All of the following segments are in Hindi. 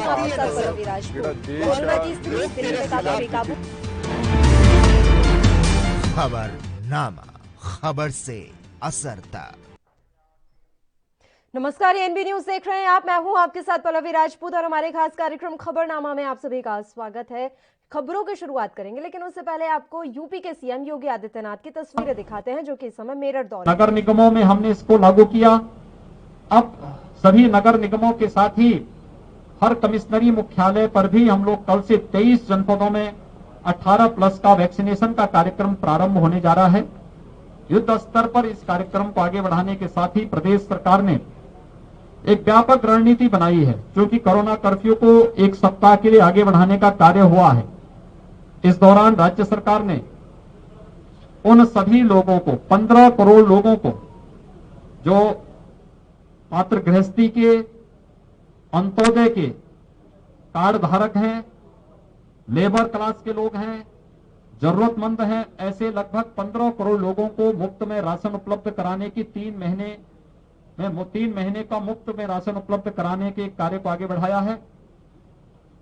हूँ आपके साथ पल्लवी राजपूत। कोरोना की स्थिति दिल्ली में काफी बेकाबू। खबरनामा, खबर से असर तक। नमस्कार, एनबी न्यूज देख रहे हैं आप। मैं हूं आपके साथ पल्लवी राजपूत और हमारे खास कार्यक्रम खबरनामा में आप सभी का स्वागत है। खबरों की शुरुआत करेंगे, लेकिन उससे पहले आपको यूपी के सीएम योगी आदित्यनाथ की तस्वीरें दिखाते हैं, जो कि इस समय मेरठ दौरे। नगर निगमों में हमने इसको लागू किया। अब सभी नगर निगमों के साथ ही हर कमिश्नरी मुख्यालय पर भी हम लोग कल से 23 जनपदों में 18+ का वैक्सीनेशन का कार्यक्रम प्रारंभ होने जा रहा है। युद्ध स्तर पर इस कार्यक्रम को आगे बढ़ाने के साथ ही प्रदेश सरकार ने एक व्यापक रणनीति बनाई है, क्योंकि कोरोना कर्फ्यू को 1 सप्ताह के लिए आगे बढ़ाने का कार्य हुआ है। इस दौरान राज्य सरकार ने उन सभी लोगों को, 15 करोड़ लोगों को, जो मातृ गृहस्थी के, अंत्योदय के कार्ड धारक हैं, लेबर क्लास के लोग हैं, जरूरतमंद हैं, ऐसे लगभग 15 करोड़ लोगों को मुफ्त में राशन उपलब्ध कराने की 3 महीने का मुफ्त में राशन उपलब्ध कराने के कार्य को आगे बढ़ाया है।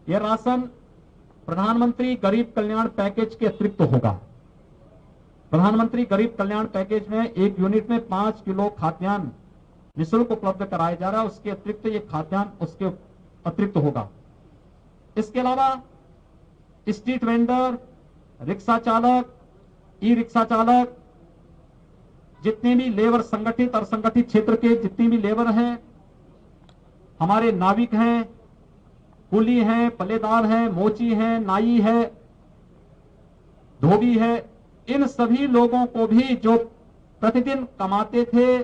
यह राशन प्रधानमंत्री गरीब कल्याण पैकेज के अतिरिक्त होगा। प्रधानमंत्री गरीब कल्याण पैकेज में 1 यूनिट में 5 किलो खाद्यान्न निःशुल्क उपलब्ध कराया जा रहा है। उसके अतिरिक्त ये खाद्यान्न उसके अतिरिक्त होगा। इसके अलावा स्ट्रीट वेंडर, रिक्शा चालक, ई रिक्शा चालक, जितने भी लेबर, संगठित और संगठित क्षेत्र के जितनी भी लेबर हैं, हमारे नाविक हैं, कुली हैं, पल्लेदार हैं, मोची हैं, नाई है, धोबी है, इन सभी लोगों को भी जो प्रतिदिन कमाते थे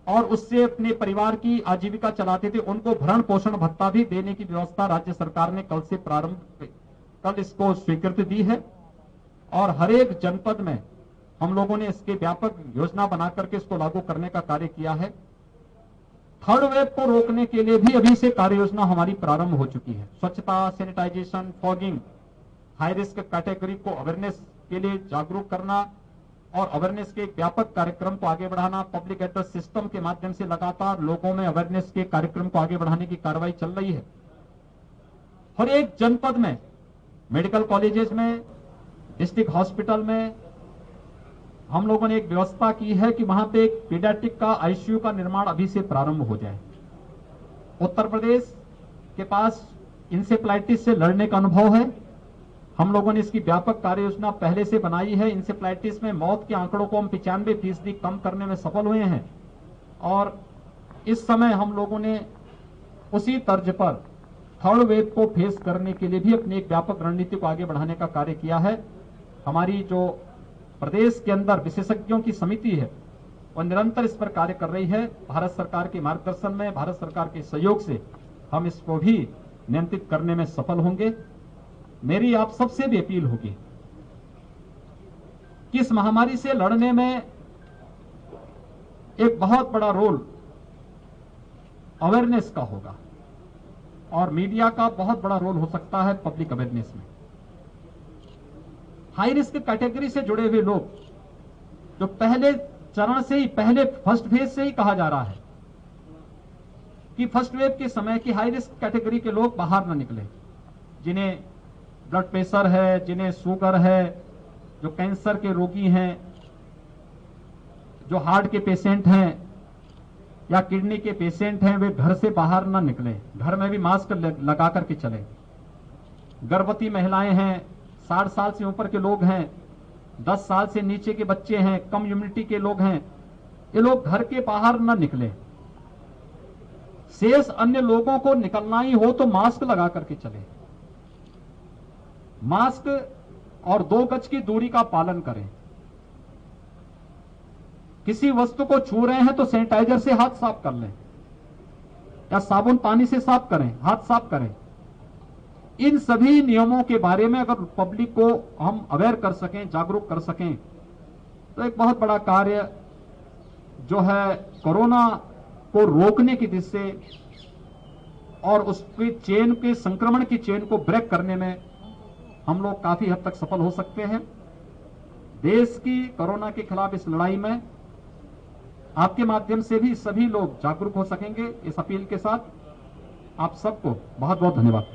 और उससे अपने परिवार की आजीविका चलाते थे, उनको भरण पोषण भत्ता भी देने की व्यवस्था राज्य सरकार ने कल इसको स्वीकृति दी है। और हर एक जनपद में हम लोगों ने इसके व्यापक योजना बना करके इसको लागू करने का कार्य किया है। थर्ड वेव को रोकने के लिए भी अभी से कार्य योजना हमारी प्रारंभ हो चुकी है। स्वच्छता, sanitization, fogging, high risk category को अवेयरनेस के लिए जागरूक करना और अवेयरनेस के एक व्यापक कार्यक्रम को आगे बढ़ाना। पब्लिक एड्रेस सिस्टम के माध्यम से लगातार लोगों में अवेयरनेस के कार्यक्रम को आगे बढ़ाने की कार्रवाई चल रही है। हर एक जनपद में, मेडिकल कॉलेजेस में, डिस्ट्रिक्ट हॉस्पिटल में हम लोगों ने एक व्यवस्था की है कि वहां पे एक पीडियाट्रिक का आईसीयू का निर्माण अभी से प्रारंभ हो जाए। उत्तर प्रदेश के पास इंसेफ्लाइटिस से लड़ने का अनुभव है। हम लोगों ने इसकी व्यापक कार्य योजना पहले से बनाई है। इंसेफ्लाइटिस में मौत के आंकड़ों को हम 95% कम करने में सफल हुए हैं और इस समय हम लोगों ने उसी तर्ज पर थर्ड वेव को फेस करने के लिए भी अपनी एक व्यापक रणनीति को आगे बढ़ाने का कार्य किया है। हमारी जो प्रदेश के अंदर विशेषज्ञों की समिति है, वह निरंतर इस पर कार्य कर रही है। भारत सरकार के मार्गदर्शन में, भारत सरकार के सहयोग से हम इसको भी नियंत्रित करने में सफल होंगे। मेरी आप सबसे भी अपील होगी कि इस महामारी से लड़ने में एक बहुत बड़ा रोल अवेयरनेस का होगा और मीडिया का बहुत बड़ा रोल हो सकता है पब्लिक अवेयरनेस में। हाई रिस्क कैटेगरी से जुड़े हुए लोग, जो पहले चरण से ही, पहले फर्स्ट फेज से ही कहा जा रहा है कि फर्स्ट वेव के समय की हाई रिस्क कैटेगरी के लोग बाहर न निकले, जिन्हें ब्लड प्रेशर है, जिन्हें शुगर है, जो कैंसर के रोगी हैं, जो हार्ट के पेशेंट हैं या किडनी के पेशेंट हैं, वे घर से बाहर न निकले, घर में भी मास्क लगा करके चले। गर्भवती महिलाएं हैं, 60 साल से ऊपर के लोग हैं, 10 साल से नीचे के बच्चे हैं, कम इम्यूनिटी के लोग हैं, ये लोग घर के बाहर न निकले। शेष अन्य लोगों को निकलना ही हो तो मास्क लगा करके चले। मास्क और 2 गज की दूरी का पालन करें। किसी वस्तु को छू रहे हैं तो सैनिटाइजर से हाथ साफ कर लें या साबुन पानी से साफ करें, हाथ साफ करें। इन सभी नियमों के बारे में अगर पब्लिक को हम अवेयर कर सकें, जागरूक कर सकें, तो एक बहुत बड़ा कार्य जो है कोरोना को रोकने की दिशा से और उसकी चेन के संक्रमण की चेन को ब्रेक करने में हम लोग काफी हद तक सफल हो सकते हैं। देश की कोरोना के खिलाफ इस लड़ाई में आपके माध्यम से भी सभी लोग जागरूक हो सकेंगे। इस अपील के साथ आप सबको बहुत बहुत धन्यवाद।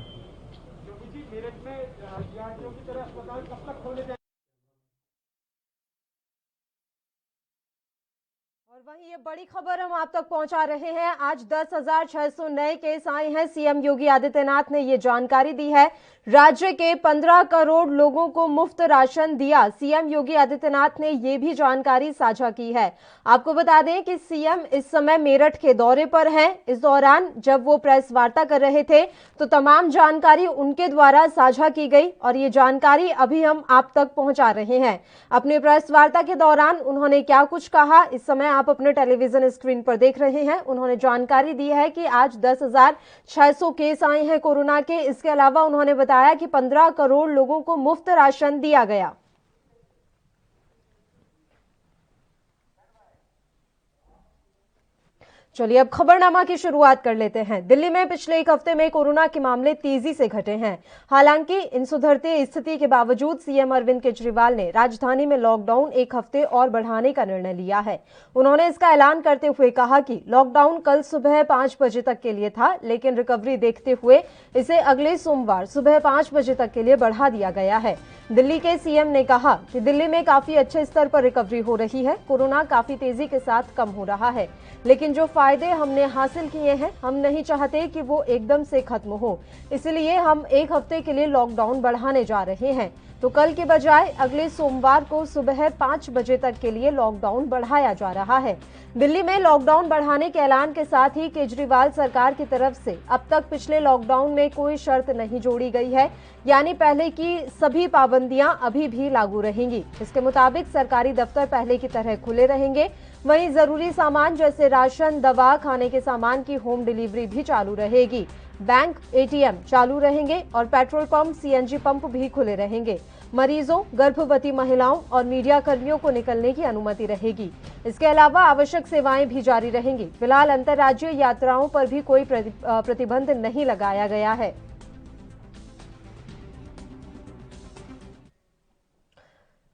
और वहीं ये बड़ी खबर हम आप तक पहुंचा रहे हैं। आज 10,600 नए केस आए हैं। सीएम योगी आदित्यनाथ ने ये जानकारी दी है। राज्य के 15 करोड़ लोगों को मुफ्त राशन दिया। सीएम योगी आदित्यनाथ ने ये भी जानकारी साझा की है। आपको बता दें कि सीएम इस समय मेरठ के दौरे पर हैं। इस दौरान जब वो प्रेस वार्ता कर रहे थे तो तमाम जानकारी उनके द्वारा साझा की गई और ये जानकारी अभी हम आप तक पहुंचा रहे हैं। अपने प्रेस वार्ता के दौरान उन्होंने क्या कुछ कहा, इस समय आप अपने टेलीविजन स्क्रीन पर देख रहे हैं। उन्होंने जानकारी दी है कि आज 10,600 केस आए हैं कोरोना के। इसके अलावा उन्होंने बताया कि 15 करोड़ लोगों को मुफ्त राशन दिया गया। चलिए अब खबरनामा की शुरुआत कर लेते हैं। दिल्ली में पिछले एक हफ्ते में कोरोना के मामले तेजी से घटे हैं। हालांकि इन सुधरती स्थिति के बावजूद सीएम अरविंद केजरीवाल ने राजधानी में लॉकडाउन एक हफ्ते और बढ़ाने का निर्णय लिया है। उन्होंने इसका ऐलान करते हुए कहा कि लॉकडाउन कल सुबह 5 बजे तक के लिए था, लेकिन रिकवरी देखते हुए इसे अगले सोमवार सुबह 5 बजे तक के लिए बढ़ा दिया गया है। दिल्ली के सीएम ने कहा कि दिल्ली में काफी अच्छे स्तर पर रिकवरी हो रही है। कोरोना काफी तेजी के साथ कम हो रहा है, लेकिन जो फायदे हमने हासिल किए हैं हम नहीं चाहते कि वो एकदम से खत्म हो। इसलिए हम एक हफ्ते के लिए लॉकडाउन बढ़ाने जा रहे हैं। तो कल के बजाय अगले सोमवार को सुबह 5 बजे तक के लिए लॉकडाउन बढ़ाया जा रहा है। दिल्ली में लॉकडाउन बढ़ाने के ऐलान के साथ ही केजरीवाल सरकार की तरफ से अब तक पिछले लॉकडाउन में कोई शर्त नहीं जोड़ी गई है, यानी पहले की सभी पाबंदियां अभी भी लागू रहेंगी। इसके मुताबिक सरकारी दफ्तर पहले की तरह खुले रहेंगे। वहीं जरूरी सामान जैसे राशन, दवा, खाने के सामान की होम डिलीवरी भी चालू रहेगी। बैंक, एटीएम चालू रहेंगे और पेट्रोल पंप, सीएनजी पंप भी खुले रहेंगे। मरीजों, गर्भवती महिलाओं और मीडिया कर्मियों को निकलने की अनुमति रहेगी। इसके अलावा आवश्यक सेवाएं भी जारी रहेंगी। फिलहाल अंतर्राज्यीय यात्राओं पर भी कोई प्रतिबंध नहीं लगाया गया है।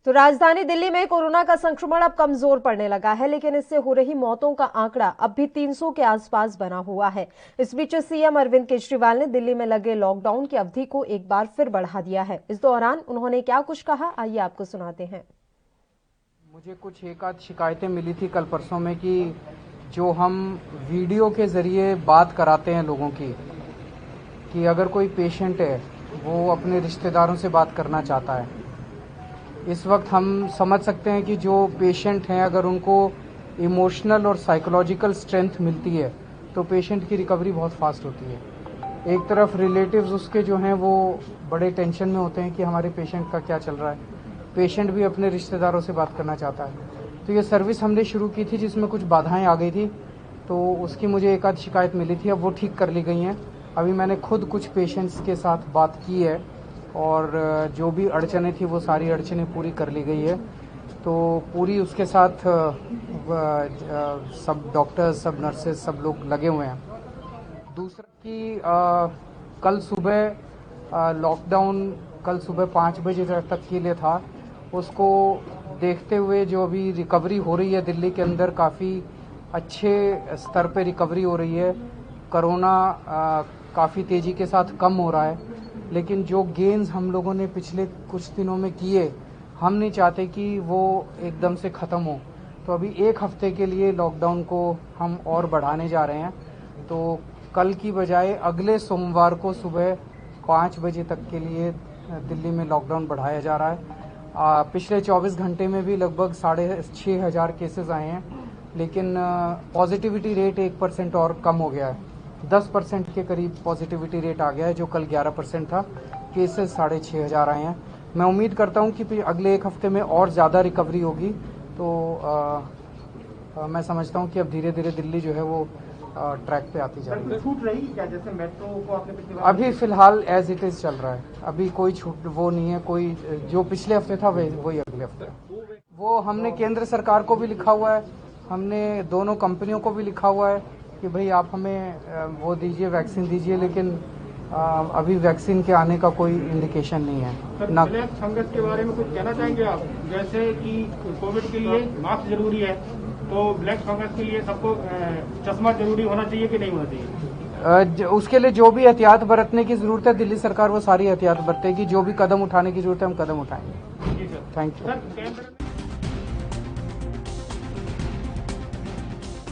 तो राजधानी दिल्ली में कोरोना का संक्रमण अब कमजोर पड़ने लगा है, लेकिन इससे हो रही मौतों का आंकड़ा अब भी 300 के आसपास बना हुआ है। इस बीच सीएम अरविंद केजरीवाल ने दिल्ली में लगे लॉकडाउन की अवधि को एक बार फिर बढ़ा दिया है। इस दौरान उन्होंने क्या कुछ कहा, आइए आपको सुनाते हैं। मुझे कुछ एक आध शिकायतें मिली थी कल परसों में कि जो हम वीडियो के जरिए बात कराते हैं लोगों की, कि अगर कोई पेशेंट है वो अपने रिश्तेदारों से बात करना चाहता है। इस वक्त हम समझ सकते हैं कि जो पेशेंट हैं अगर उनको इमोशनल और साइकोलॉजिकल स्ट्रेंथ मिलती है तो पेशेंट की रिकवरी बहुत फास्ट होती है। एक तरफ रिलेटिव्स उसके जो हैं वो बड़े टेंशन में होते हैं कि हमारे पेशेंट का क्या चल रहा है। पेशेंट भी अपने रिश्तेदारों से बात करना चाहता है। तो ये सर्विस हमने शुरू की थी जिसमें कुछ बाधाएं आ गई थी, तो उसकी मुझे एक आध शिकायत मिली थी, अब वो ठीक कर ली गई हैं। अभी मैंने खुद कुछ पेशेंट्स के साथ बात की है और जो भी अड़चने थी वो सारी अड़चनें पूरी कर ली गई है। तो पूरी उसके साथ सब डॉक्टर्स, सब नर्सेज, सब लोग लगे हुए हैं। दूसरा कि कल सुबह लॉकडाउन कल सुबह 5 बजे तक के लिए था, उसको देखते हुए जो अभी रिकवरी हो रही है दिल्ली के अंदर काफ़ी अच्छे स्तर पे रिकवरी हो रही है। कोरोना काफ़ी तेज़ी के साथ कम हो रहा है, लेकिन जो गेन्स हम लोगों ने पिछले कुछ दिनों में किए, हम नहीं चाहते कि वो एकदम से ख़त्म हो। तो अभी एक हफ्ते के लिए लॉकडाउन को हम और बढ़ाने जा रहे हैं। तो कल की बजाय अगले सोमवार को सुबह 5 बजे तक के लिए दिल्ली में लॉकडाउन बढ़ाया जा रहा है। पिछले 24 घंटे में भी लगभग 6,500 केसेस आए हैं, लेकिन पॉजिटिविटी रेट 1% और कम हो गया है। 10% के करीब पॉजिटिविटी रेट आ गया है, जो कल 11% था। केसेस 6,500 आए हैं। मैं उम्मीद करता हूं कि अगले एक हफ्ते में और ज़्यादा रिकवरी होगी। तो मैं समझता हूं कि अब धीरे धीरे दिल्ली जो है वो ट्रैक पे आती जा रही है। छूट रही क्या, जैसे मेट्रो को आपने पिछली बार? अभी फिलहाल एज इट इज़ चल रहा है, अभी कोई छूट वो नहीं है। कोई जो पिछले हफ्ते था वही अगले हफ्ते। वो हमने केंद्र सरकार को भी लिखा हुआ है, हमने दोनों कंपनियों को भी लिखा हुआ है कि भाई आप हमें वो दीजिए, वैक्सीन दीजिए, लेकिन अभी वैक्सीन के आने का कोई इंडिकेशन नहीं है। ना ब्लैक फंगस के बारे में कुछ कहना चाहेंगे आप? जैसे कि कोविड के लिए मास्क जरूरी है, तो ब्लैक फंगस के लिए सबको चश्मा जरूरी होना चाहिए कि नहीं होना चाहिए? उसके लिए जो भी एहतियात बरतने की जरूरत है दिल्ली सरकार वो सारी एहतियात बरतेगी। जो भी कदम उठाने की जरूरत है हम कदम उठाएंगे। Thank you.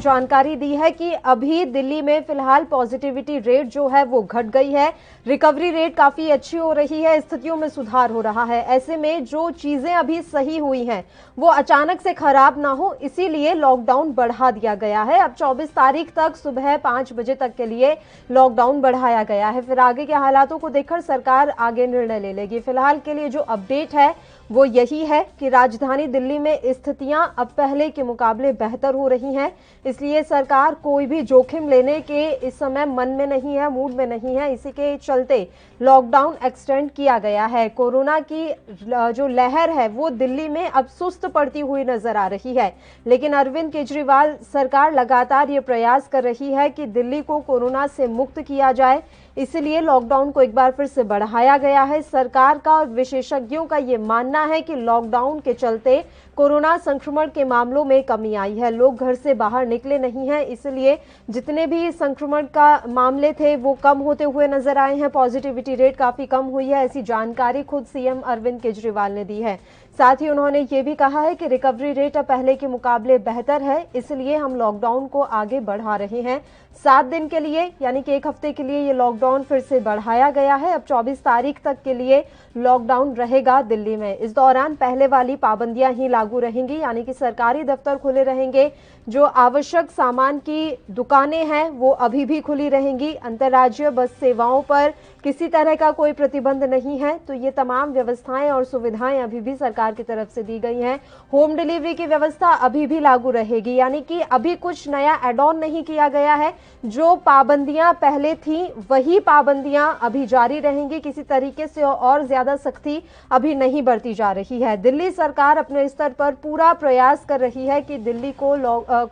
जानकारी दी है कि अभी दिल्ली में फिलहाल पॉजिटिविटी रेट जो है वो घट गई है, रिकवरी रेट काफी अच्छी हो रही है, स्थितियों में सुधार हो रहा है। ऐसे में जो चीजें अभी सही हुई हैं वो अचानक से खराब ना हो, इसीलिए लॉकडाउन बढ़ा दिया गया है। अब 24 तारीख तक सुबह 5 बजे तक के लिए लॉकडाउन बढ़ाया गया है। फिर आगे के हालातों को देखकर सरकार आगे निर्णय ले लेगी। फिलहाल के लिए जो अपडेट है वो यही है कि राजधानी दिल्ली में स्थितियां अब पहले के मुकाबले बेहतर हो रही हैं, इसलिए सरकार कोई भी जोखिम लेने के इस समय मन में नहीं है, मूड में नहीं है। इसी के चलते लॉकडाउन एक्सटेंड किया गया है। कोरोना की जो लहर है वो दिल्ली में अब सुस्त पड़ती हुई नजर आ रही है, लेकिन अरविंद केजरीवाल सरकार लगातार ये प्रयास कर रही है कि दिल्ली को कोरोना से मुक्त किया जाए, इसलिए लॉकडाउन को एक बार फिर से बढ़ाया गया है। सरकार का और विशेषज्ञों का ये मानना है कि लॉकडाउन के चलते कोरोना संक्रमण के मामलों में कमी आई है। लोग घर से बाहर निकले नहीं हैं, इसलिए जितने भी संक्रमण का मामले थे वो कम होते हुए नजर आए हैं। पॉजिटिविटी रेट काफी कम हुई है, ऐसी जानकारी खुद सीएम अरविंद केजरीवाल ने दी है। साथ ही उन्होंने ये भी कहा है कि रिकवरी रेट अब पहले के मुकाबले बेहतर है, इसलिए हम लॉकडाउन को आगे बढ़ा रहे हैं। 7 दिन के लिए यानी कि 1 हफ्ते के लिए ये लॉकडाउन फिर से बढ़ाया गया है। अब 24 तारीख तक के लिए लॉकडाउन रहेगा दिल्ली में। इस दौरान पहले वाली पाबंदियां ही लागू रहेंगी, यानी कि सरकारी दफ्तर खुले रहेंगे, जो आवश्यक सामान की दुकानें हैं वो अभी भी खुली रहेंगी। अंतर्राज्यीय बस सेवाओं पर किसी तरह का कोई प्रतिबंध नहीं है, तो ये तमाम व्यवस्थाएं और सुविधाएं अभी भी सरकार की तरफ से दी गई हैं। होम डिलीवरी की व्यवस्था अभी भी लागू रहेगी, यानी कि अभी कुछ नया एड ऑन नहीं किया गया है। जो पाबंदियां पहले थी वही पाबंदियां अभी जारी रहेंगी, किसी तरीके से और ज्यादा सख्ती अभी नहीं बरती जा रही है। दिल्ली सरकार अपने स्तर पर पूरा प्रयास कर रही है कि दिल्ली को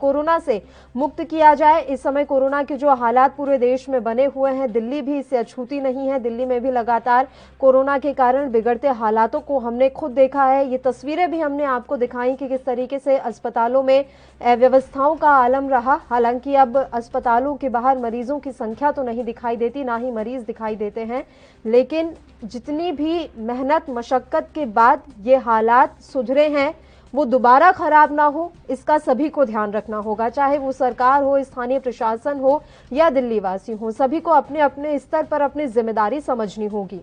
कोरोना से मुक्त किया जाए। इस समय कोरोना के जो हालात पूरे देश में बने हुए हैं, दिल्ली भी इससे अछूती नहीं है। दिल्ली में भी लगातार कोरोना के कारण बिगड़ते हालातों को हमने खुद देखा है। ये तस्वीरें भी हमने आपको दिखाई कि किस तरीके से अस्पतालों में व्यवस्थाओं का आलम रहा। हालांकि अब अस्पतालों के बाहर मरीजों की संख्या तो नहीं दिखाई देती, ना ही मरीज दिखाई देते हैं, लेकिन जितनी भी मेहनत मशक्कत के बाद ये हालात सुधरे हैं वो दोबारा खराब ना हो, इसका सभी को ध्यान रखना होगा। चाहे वो सरकार हो, स्थानीय प्रशासन हो या दिल्ली वासी हो, सभी को अपने अपने स्तर पर अपनी जिम्मेदारी समझनी होगी।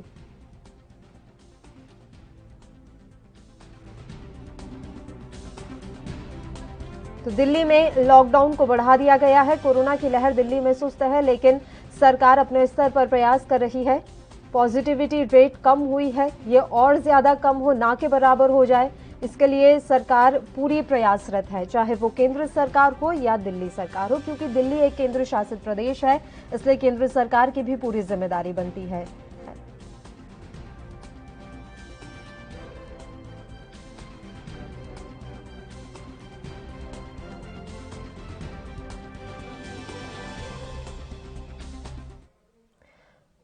तो दिल्ली में लॉकडाउन को बढ़ा दिया गया है। कोरोना की लहर दिल्ली में सुस्त है, लेकिन सरकार अपने स्तर पर प्रयास कर रही है। पॉजिटिविटी रेट कम हुई है, ये और ज्यादा कम हो, ना के बराबर हो जाए, इसके लिए सरकार पूरी प्रयासरत है, चाहे वो केंद्र सरकार हो या दिल्ली सरकार हो, क्योंकि दिल्ली एक केंद्र शासित प्रदेश है, इसलिए केंद्र सरकार की भी पूरी जिम्मेदारी बनती है।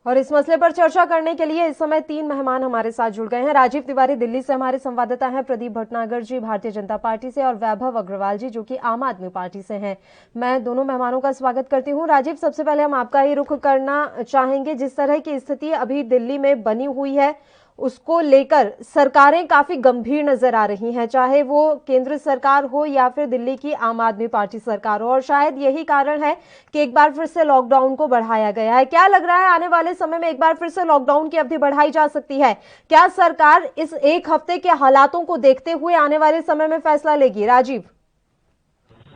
और इस मसले पर चर्चा करने के लिए इस समय 3 मेहमान हमारे साथ जुड़ गए हैं। राजीव तिवारी दिल्ली से हमारे संवाददाता हैं, प्रदीप भटनागर जी भारतीय जनता पार्टी से और वैभव अग्रवाल जी जो कि आम आदमी पार्टी से हैं। मैं दोनों मेहमानों का स्वागत करती हूं। राजीव, सबसे पहले हम आपका ही रुख करना चाहेंगे। जिस तरह की स्थिति अभी दिल्ली में बनी हुई है उसको लेकर सरकारें काफी गंभीर नजर आ रही हैं, चाहे वो केंद्र सरकार हो या फिर दिल्ली की आम आदमी पार्टी सरकार हो, और शायद यही कारण है कि एक बार फिर से लॉकडाउन को बढ़ाया गया है। क्या लग रहा है आने वाले समय में एक बार फिर से लॉकडाउन की अवधि बढ़ाई जा सकती है? क्या सरकार इस 1 हफ्ते के हालातों को देखते हुए आने वाले समय में फैसला लेगी? राजीव,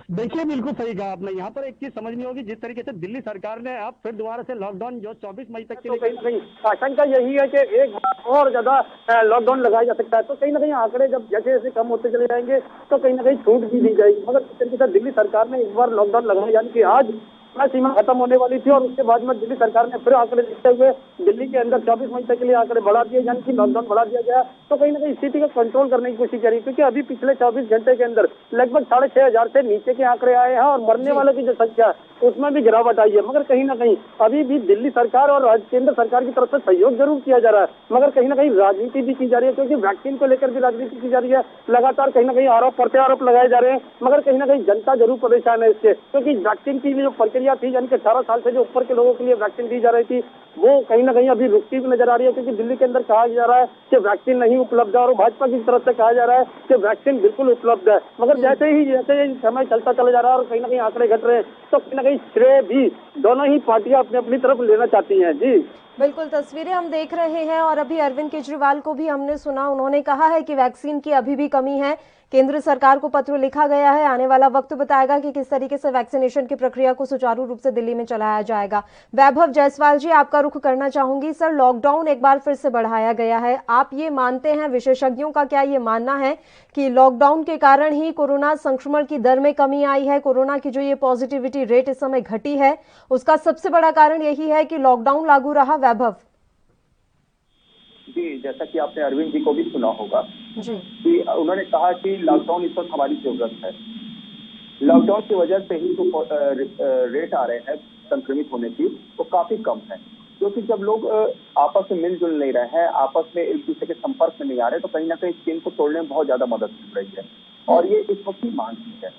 देखिए, बिल्कुल सही कहा आपने। यहाँ पर एक चीज समझनी होगी, जिस तरीके से दिल्ली सरकार ने अब फिर दोबारा से लॉकडाउन जो 24 मई तक के लिए कहीं आशंका यही है कि एक और ज्यादा लॉकडाउन लगाया जा सकता है, तो कहीं ना कहीं आंकड़े जब जैसे जैसे कम होते चले जाएंगे तो कहीं ना कहीं छूट भी दी जाएगी। मगर इस तरीके से दिल्ली सरकार ने एक बार लॉकडाउन लगाया, यानी कि आज सीमा खत्म होने वाली थी और उसके बाद में दिल्ली सरकार ने फिर आंकड़े देखते हुए दिल्ली के अंदर 24 मई तक के लिए आंकड़े बढ़ा दिए, यानी कि लॉकडाउन बढ़ा दिया गया। तो कहीं ना कहीं स्थिति को कंट्रोल करने की कोशिश करी, क्योंकि अभी पिछले 24 घंटे के अंदर लगभग 6,500 से नीचे के आंकड़े आए हैं और मरने वालों की जो संख्या उसमें भी गिरावट आई है। मगर कहीं ना कहीं अभी भी दिल्ली सरकार और केंद्र सरकार की तरफ से सहयोग जरूर किया जा रहा है, मगर कहीं ना कहीं राजनीति भी की जा रही है, क्योंकि वैक्सीन को लेकर भी राजनीति की जा रही है। लगातार कहीं ना कहीं आरोप प्रत्यारोप लगाए जा रहे हैं, मगर कहीं ना कहीं जनता जरूर परेशान है इससे, क्योंकि वैक्सीन की जो प्रक्रिया प्रक्रिया थी, यानी कि 18 साल से जो ऊपर के लोगों के लिए वैक्सीन दी जा रही थी, वो कहीं ना कहीं अभी रुकती भी नजर आ रही है, क्योंकि दिल्ली के अंदर कहा जा रहा है कि वैक्सीन नहीं उपलब्ध है और भाजपा की तरफ से कहा जा रहा है कि वैक्सीन बिल्कुल उपलब्ध है। मगर जैसे समय चलता चला जा रहा है और कहीं ना कहीं आंकड़े घट रहे हैं, तो कहीं ना कहीं श्रेय भी दोनों ही पार्टियां अपनी अपनी तरफ लेना चाहती हैं। जी बिल्कुल, तस्वीरें हम देख रहे हैं और अभी अरविंद केजरीवाल को भी हमने सुना, उन्होंने कहा है कि वैक्सीन की अभी भी कमी है। केंद्र सरकार को पत्र लिखा गया है, आने वाला वक्त बताएगा कि किस तरीके से वैक्सीनेशन की प्रक्रिया को सुचारू रूप से दिल्ली में चलाया जाएगा। वैभव जायसवाल जी, आपका रुख करना चाहूंगी। सर, लॉकडाउन एक बार फिर से बढ़ाया गया है, आप ये मानते हैं, विशेषज्ञों का क्या ये मानना है कि लॉकडाउन के कारण ही कोरोना संक्रमण की दर में कमी आई है? कोरोना की जो ये पॉजिटिविटी रेट इस समय घटी है, उसका सबसे बड़ा कारण यही है कि लॉकडाउन लागू रहा? वैभव जी, जैसा कि आपने अरविंद जी को भी सुना होगा जी, कि उन्होंने कहा कि लॉकडाउन इस वक्त हमारी जरूरत है। लॉकडाउन की वजह से ही जो रेट आ रहे हैं संक्रमित होने की, वो काफी कम है, क्योंकि जब लोग आपस में मिलजुल नहीं रहे हैं, आपस में एक दूसरे के संपर्क में नहीं आ रहे, तो कहीं ना कहीं चेन को तोड़ने में बहुत ज्यादा मदद मिल रही है, और ये इस वक्त की मांग की है।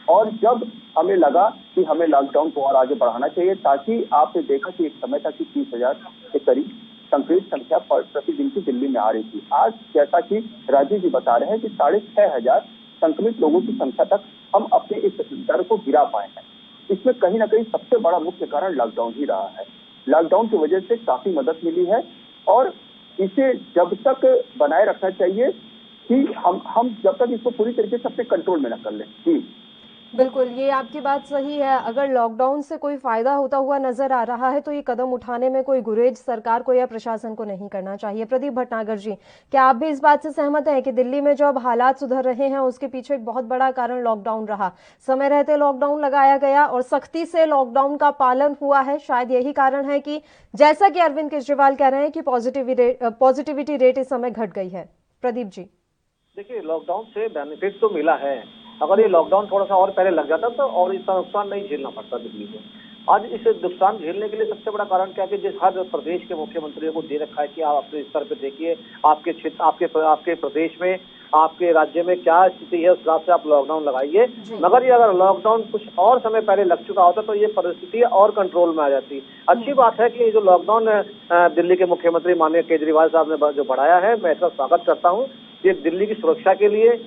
और जब हमें लगा कि हमें लॉकडाउन को और आगे बढ़ाना चाहिए, ताकि आपने देखा कि एक समय था कि 30,000 के करीब संक्रमित संख्या प्रतिदिन की दिल्ली में आ रही थी। आज जैसा कि राजीव जी बता रहे हैं कि 6,500 संक्रमित लोगों की संख्या तक हम अपने इस दर को गिरा पाए हैं। इसमें कहीं ना कहीं सबसे बड़ा मुख्य कारण लॉकडाउन ही रहा है। लॉकडाउन की वजह से काफी मदद मिली है, और इसे जब तक बनाए रखना चाहिए कि हम जब तक इसको पूरी तरीके से अपने कंट्रोल में न कर लें। जी बिल्कुल, ये आपकी बात सही है। अगर लॉकडाउन से कोई फायदा होता हुआ नजर आ रहा है तो ये कदम उठाने में कोई गुरेज सरकार को या प्रशासन को नहीं करना चाहिए। प्रदीप भटनागर जी, क्या आप भी इस बात से सहमत हैं कि दिल्ली में जो अब हालात सुधर रहे हैं उसके पीछे एक बहुत बड़ा कारण लॉकडाउन रहा? समय रहते लॉकडाउन लगाया गया और सख्ती से लॉकडाउन का पालन हुआ है, शायद यही कारण है कि जैसा कि अरविंद केजरीवाल कह रहे हैं कि पॉजिटिविटी रेट इस समय घट गई है। प्रदीप जी, देखिए, लॉकडाउन से बेनिफिट तो मिला है। अगर ये लॉकडाउन थोड़ा सा और पहले लग जाता तो और इतना नुकसान नहीं झेलना पड़ता दिल्ली को। आज इस नुकसान झेलने के लिए सबसे बड़ा कारण क्या है कि जिस हर प्रदेश के मुख्यमंत्रियों को दे रखा है कि आप अपने स्तर पर देखिए आपके क्षेत्र, आपके प्रदेश में, आपके राज्य में क्या स्थिति है, उस हिसाब से आप लॉकडाउन लगाइए। मगर ये अगर लॉकडाउन कुछ और समय पहले लग चुका होता तो ये परिस्थिति और कंट्रोल में आ जाती। अच्छी बात है कि जो लॉकडाउन दिल्ली के मुख्यमंत्री माननीय केजरीवाल साहब ने जो बढ़ाया है, मैं इसका स्वागत करता हूँ। ये दिल्ली की सुरक्षा के लिए,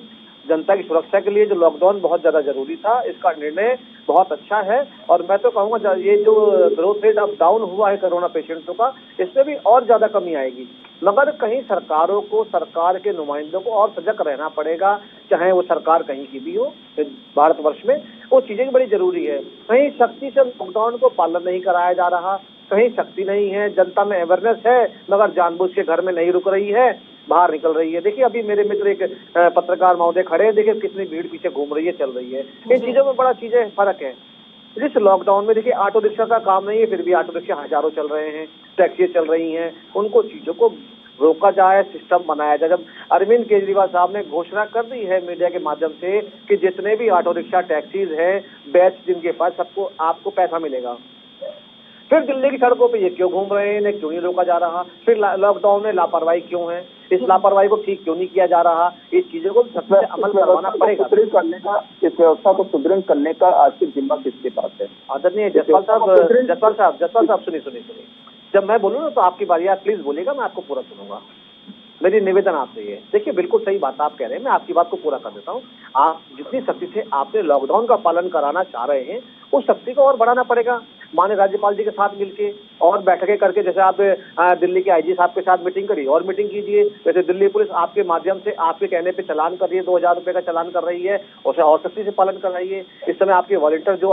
जनता की सुरक्षा के लिए जो लॉकडाउन बहुत ज्यादा जरूरी था, इसका निर्णय बहुत अच्छा है। और मैं तो कहूँगा ये जो ग्रोथ रेट अब डाउन हुआ है कोरोना पेशेंटों का, इसमें भी और ज्यादा कमी आएगी। मगर कहीं सरकारों को, सरकार के नुमाइंदों को और सजग रहना पड़ेगा, चाहे वो सरकार कहीं की भी हो भारतवर्ष में, वो चीजें बड़ी जरूरी है। कहीं सख्ती से लॉकडाउन को पालन नहीं कराया जा रहा, कहीं सख्ती नहीं है, जनता में अवेयरनेस है मगर जानबूझ के घर में नहीं रुक रही है, बाहर निकल रही है। देखिए, अभी मेरे मित्र एक पत्रकार महोदय खड़े हैं, देखिए कितनी भीड़ पीछे घूम रही है, चल रही है। इन चीजों में बड़ा चीजें फर्क है। जिस लॉकडाउन में देखिए ऑटो रिक्शा का काम नहीं है, फिर भी ऑटो रिक्शा हजारों चल रहे हैं, टैक्सी चल रही हैं, उनको चीजों को रोका जाए, सिस्टम बनाया जाए। जब अरविंद केजरीवाल साहब ने घोषणा कर दी है मीडिया के माध्यम से कि जितने भी ऑटो रिक्शा, टैक्सीज हैं, बैच जिनके पास, सबको आपको पैसा मिलेगा, फिर दिल्ली की सड़कों पे ये क्यों घूम रहे हैं, इन्हें क्यों नहीं रोका जा रहा? फिर लॉकडाउन में लापरवाही क्यों है? इस लापरवाही को ठीक क्यों नहीं किया जा रहा? इस चीजों को सबसे अमल करवाना पड़ेगा। इस व्यवस्था को सुदृढ़ करने का आज की जिम्मा किसके पास है? आदरणीय जसपाल साहब सुनिए। जब मैं बोलूँ ना तो आपकी बारी, आप प्लीज बोलिएगा, मैं आपको पूरा सुनूंगा। मेरी निवेदन आपसे ये, देखिए बिल्कुल सही बात आप कह रहे हैं, मैं आपकी बात को पूरा कर देता हूँ। आप जितनी सख्ती से आपने लॉकडाउन का पालन कराना चाह रहे हैं, उस सख्ती को और बढ़ाना पड़ेगा। माननीय राज्यपाल जी के साथ मिलके और बैठकें करके, जैसे आप दिल्ली के आईजी साहब के साथ मीटिंग करी और मीटिंग कीजिए। वैसे दिल्ली पुलिस आपके माध्यम से, आपके कहने पे चालान कर रही है, 2,000 रुपए का चालान कर रही है, उसे और सख्ती से पालन कराइए। इस समय आपके वॉलंटियर जो